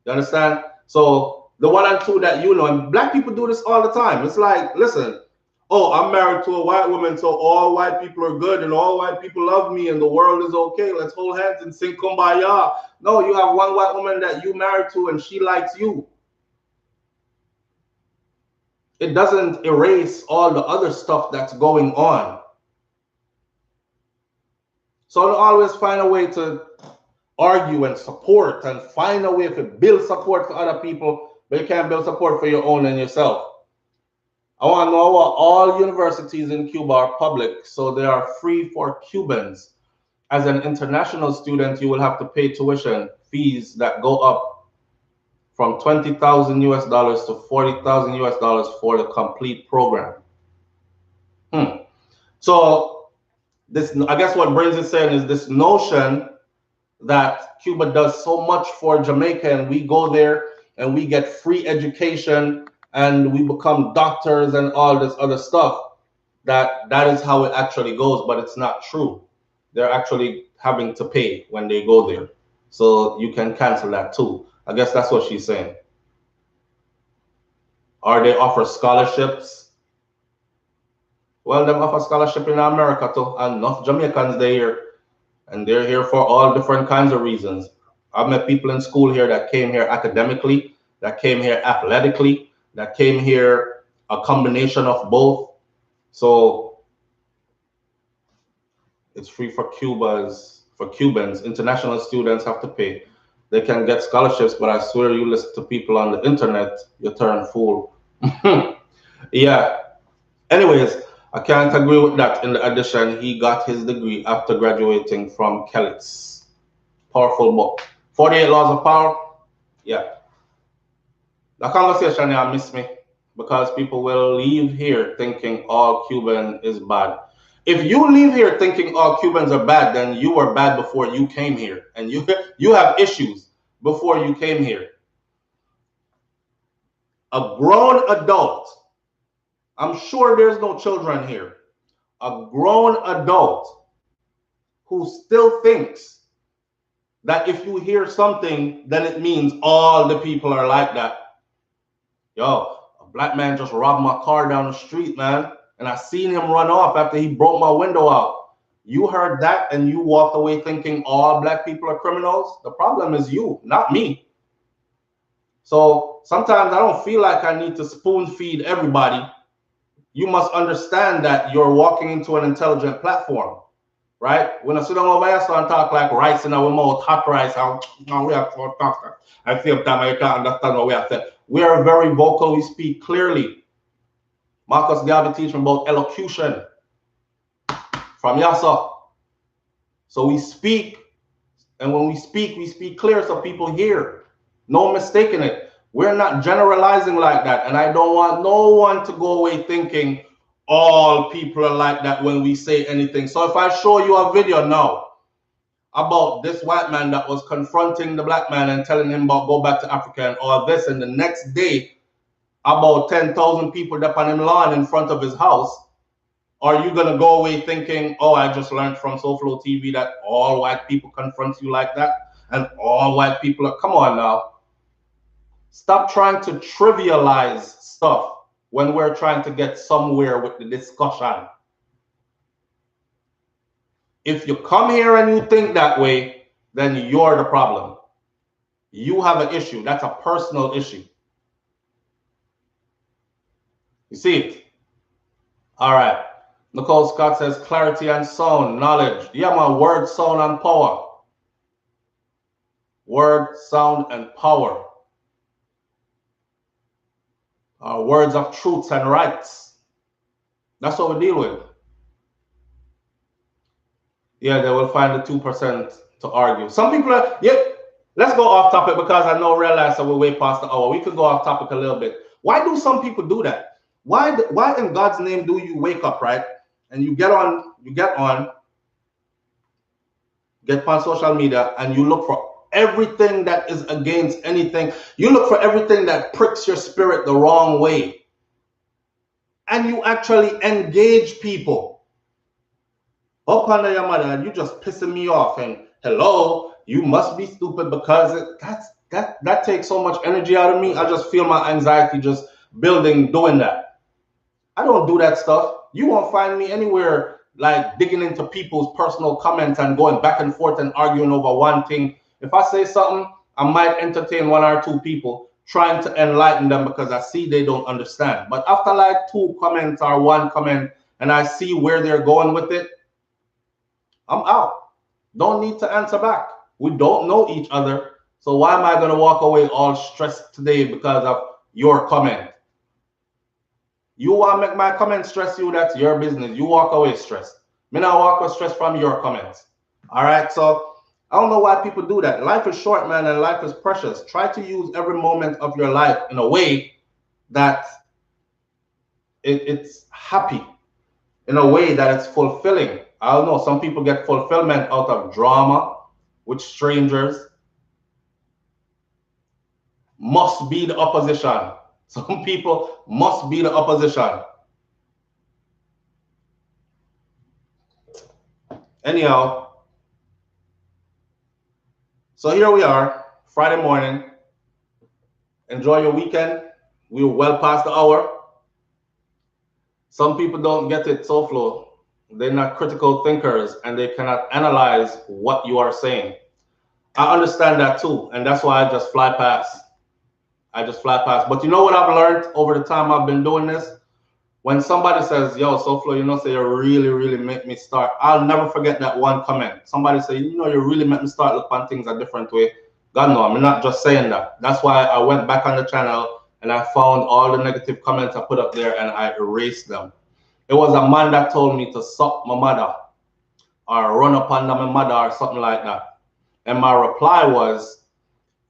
You understand? So the 1 and 2 that you know, and black people do this all the time. It's like, listen, oh, I'm married to a white woman, so all white people are good and all white people love me and the world is okay. Let's hold hands and sing kumbaya. No, you have one white woman that you married to and she likes you. It doesn't erase all the other stuff that's going on. So don't always find a way to argue and support and find a way to build support for other people, but you can't build support for your own and yourself. I want to know what all universities in Cuba are public, so they are free for Cubans. As an international student, you will have to pay tuition fees that go up from $20,000 US to $40,000 US for the complete program. So this, I guess what Brains is saying is this notion that Cuba does so much for Jamaica and we go there and we get free education and we become doctors and all this other stuff, that is how it actually goes, but it's not true. They're actually having to pay when they go there. So you can cancel that too. I guess that's what she's saying. Or they offer scholarships. Well, they offer scholarship in America too, and enough Jamaicans they here. And they're here for all different kinds of reasons. I've met people in school here that came here academically, that came here athletically, that came here a combination of both. So it's free for Cubans. International students have to pay. They can get scholarships, but I swear you listen to people on the internet, you turn fool. Yeah. Anyways, I can't agree with that. In addition, he got his degree after graduating from Kellett's. Powerful book. 48 Laws of Power. Yeah. The conversation here miss me because people will leave here thinking all Cuban is bad. If you leave here thinking all Cubans are bad, then you were bad before you came here. And you have issues before you came here. A grown adult, I'm sure there's no children here. A grown adult who still thinks that if you hear something, then it means all the people are like that. Yo, a black man just robbed my car down the street, man, and I seen him run off after he broke my window out. You heard that and you walked away thinking all black people are criminals? The problem is you, not me. So sometimes I don't feel like I need to spoon feed everybody. You must understand that you're walking into an intelligent platform, right? When I sit down over here and talk like rice in our mouth, hot rice, we have to talk. I feel that you can't understand what we have said. We are very vocal, we speak clearly. Marcus Garvey teaching about elocution from Yasa. So we speak, and when we speak clear so people hear. No mistaking it. We're not generalizing like that, and I don't want no one to go away thinking all people are like that when we say anything. So if I show you a video now about this white man that was confronting the black man and telling him about go back to Africa and all this, and the next day about 10,000 people up on him lawn in front of his house, are you going to go away thinking, oh, I just learned from SouFLoTV that all white people confront you like that and all white people are, come on now. Stop trying to trivialize stuff when we're trying to get somewhere with the discussion. If you come here and you think that way, then you're the problem. You have an issue. That's a personal issue. You see it? All right. Nicole Scott says clarity and sound, knowledge. Yeah, man, word, sound, and power. Word, sound, and power. Words of truths and rights. That's what we deal with. Yeah, they will find the 2% to argue. Some people are, yeah, let's go off topic because I know realize that we're way past the hour. We could go off topic a little bit. Why do some people do that? Why in God's name do you wake up, right? And you get on social media and you look for everything that is against anything. You look for everything that pricks your spirit the wrong way. And you actually engage people. Up under your mother, you just pissing me off. And hello, you must be stupid because that takes so much energy out of me. I just feel my anxiety just building doing that. I don't do that stuff. You won't find me anywhere like digging into people's personal comments and going back and forth and arguing over one thing. If I say something, I might entertain one or two people trying to enlighten them because I see they don't understand. But after like 2 comments or 1 comment and I see where they're going with it, I'm out. Don't need to answer back. We don't know each other. So why am I going to walk away all stressed today because of your comment? You want to make my comment stress you, that's your business. You walk away stressed. Me not walk away stressed from your comments. All right, so I don't know why people do that. Life is short, man, and life is precious. Try to use every moment of your life in a way that it's happy, in a way that it's fulfilling. I don't know, some people get fulfillment out of drama with strangers. Must be the opposition. Some people must be the opposition. Anyhow, so here we are, Friday morning. Enjoy your weekend. We were well past the hour. Some people don't get it, SouFLo. They're not critical thinkers and they cannot analyze what you are saying. I understand that too, and that's why I just fly past. But you know what I've learned over the time I've been doing this? When somebody says, yo, SouFLo, you know, say you really make me start. I'll never forget that one comment. Somebody say, you know, you really make me start look on things a different way. God, no, I'm not just saying that. That's why I went back on the channel and I found all the negative comments I put up there and I erased them. It was a man that told me to suck my mother or run up under my mother or something like that. And my reply was,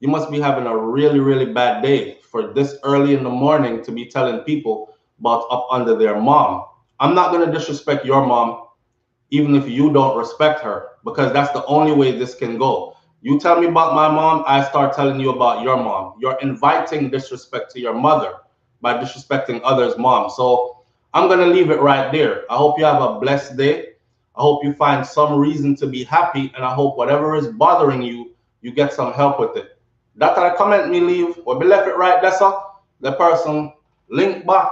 you must be having a really bad day for this early in the morning to be telling people about up under their mom. I'm not going to disrespect your mom, even if you don't respect her, because that's the only way this can go. You tell me about my mom, I start telling you about your mom. You're inviting disrespect to your mother by disrespecting others' mom. So I'm going to leave it right there. I hope you have a blessed day. I hope you find some reason to be happy, and I hope whatever is bothering you, you get some help with it. That I comment me leave, or be left it right there, sir. The person linked back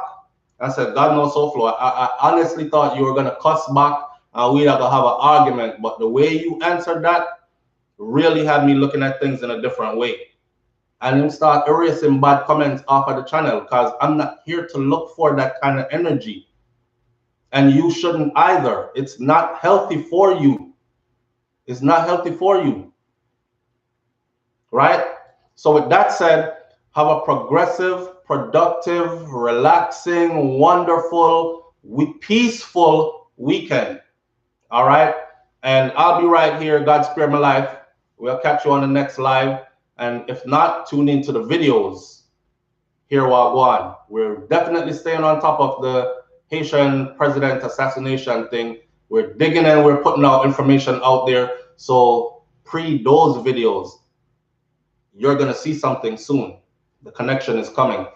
and said, God knows SouFlo. I honestly thought you were gonna cuss back and we're gonna have an argument, but the way you answered that really had me looking at things in a different way. And him start erasing bad comments off of the channel, because I'm not here to look for that kind of energy. And you shouldn't either. It's not healthy for you. It's not healthy for you. Right? So with that said, have a progressive, productive, relaxing, wonderful, peaceful weekend. All right? And I'll be right here. God spare my life. We'll catch you on the next live. And if not, tune into the videos here while on. We're definitely staying on top of the Haitian president assassination thing. We're digging in, we're putting out information out there. So pre those videos, you're gonna see something soon. The connection is coming.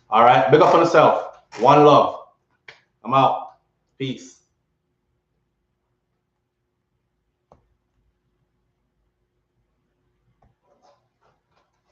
All right, big up on yourself. One love. I'm out. Peace.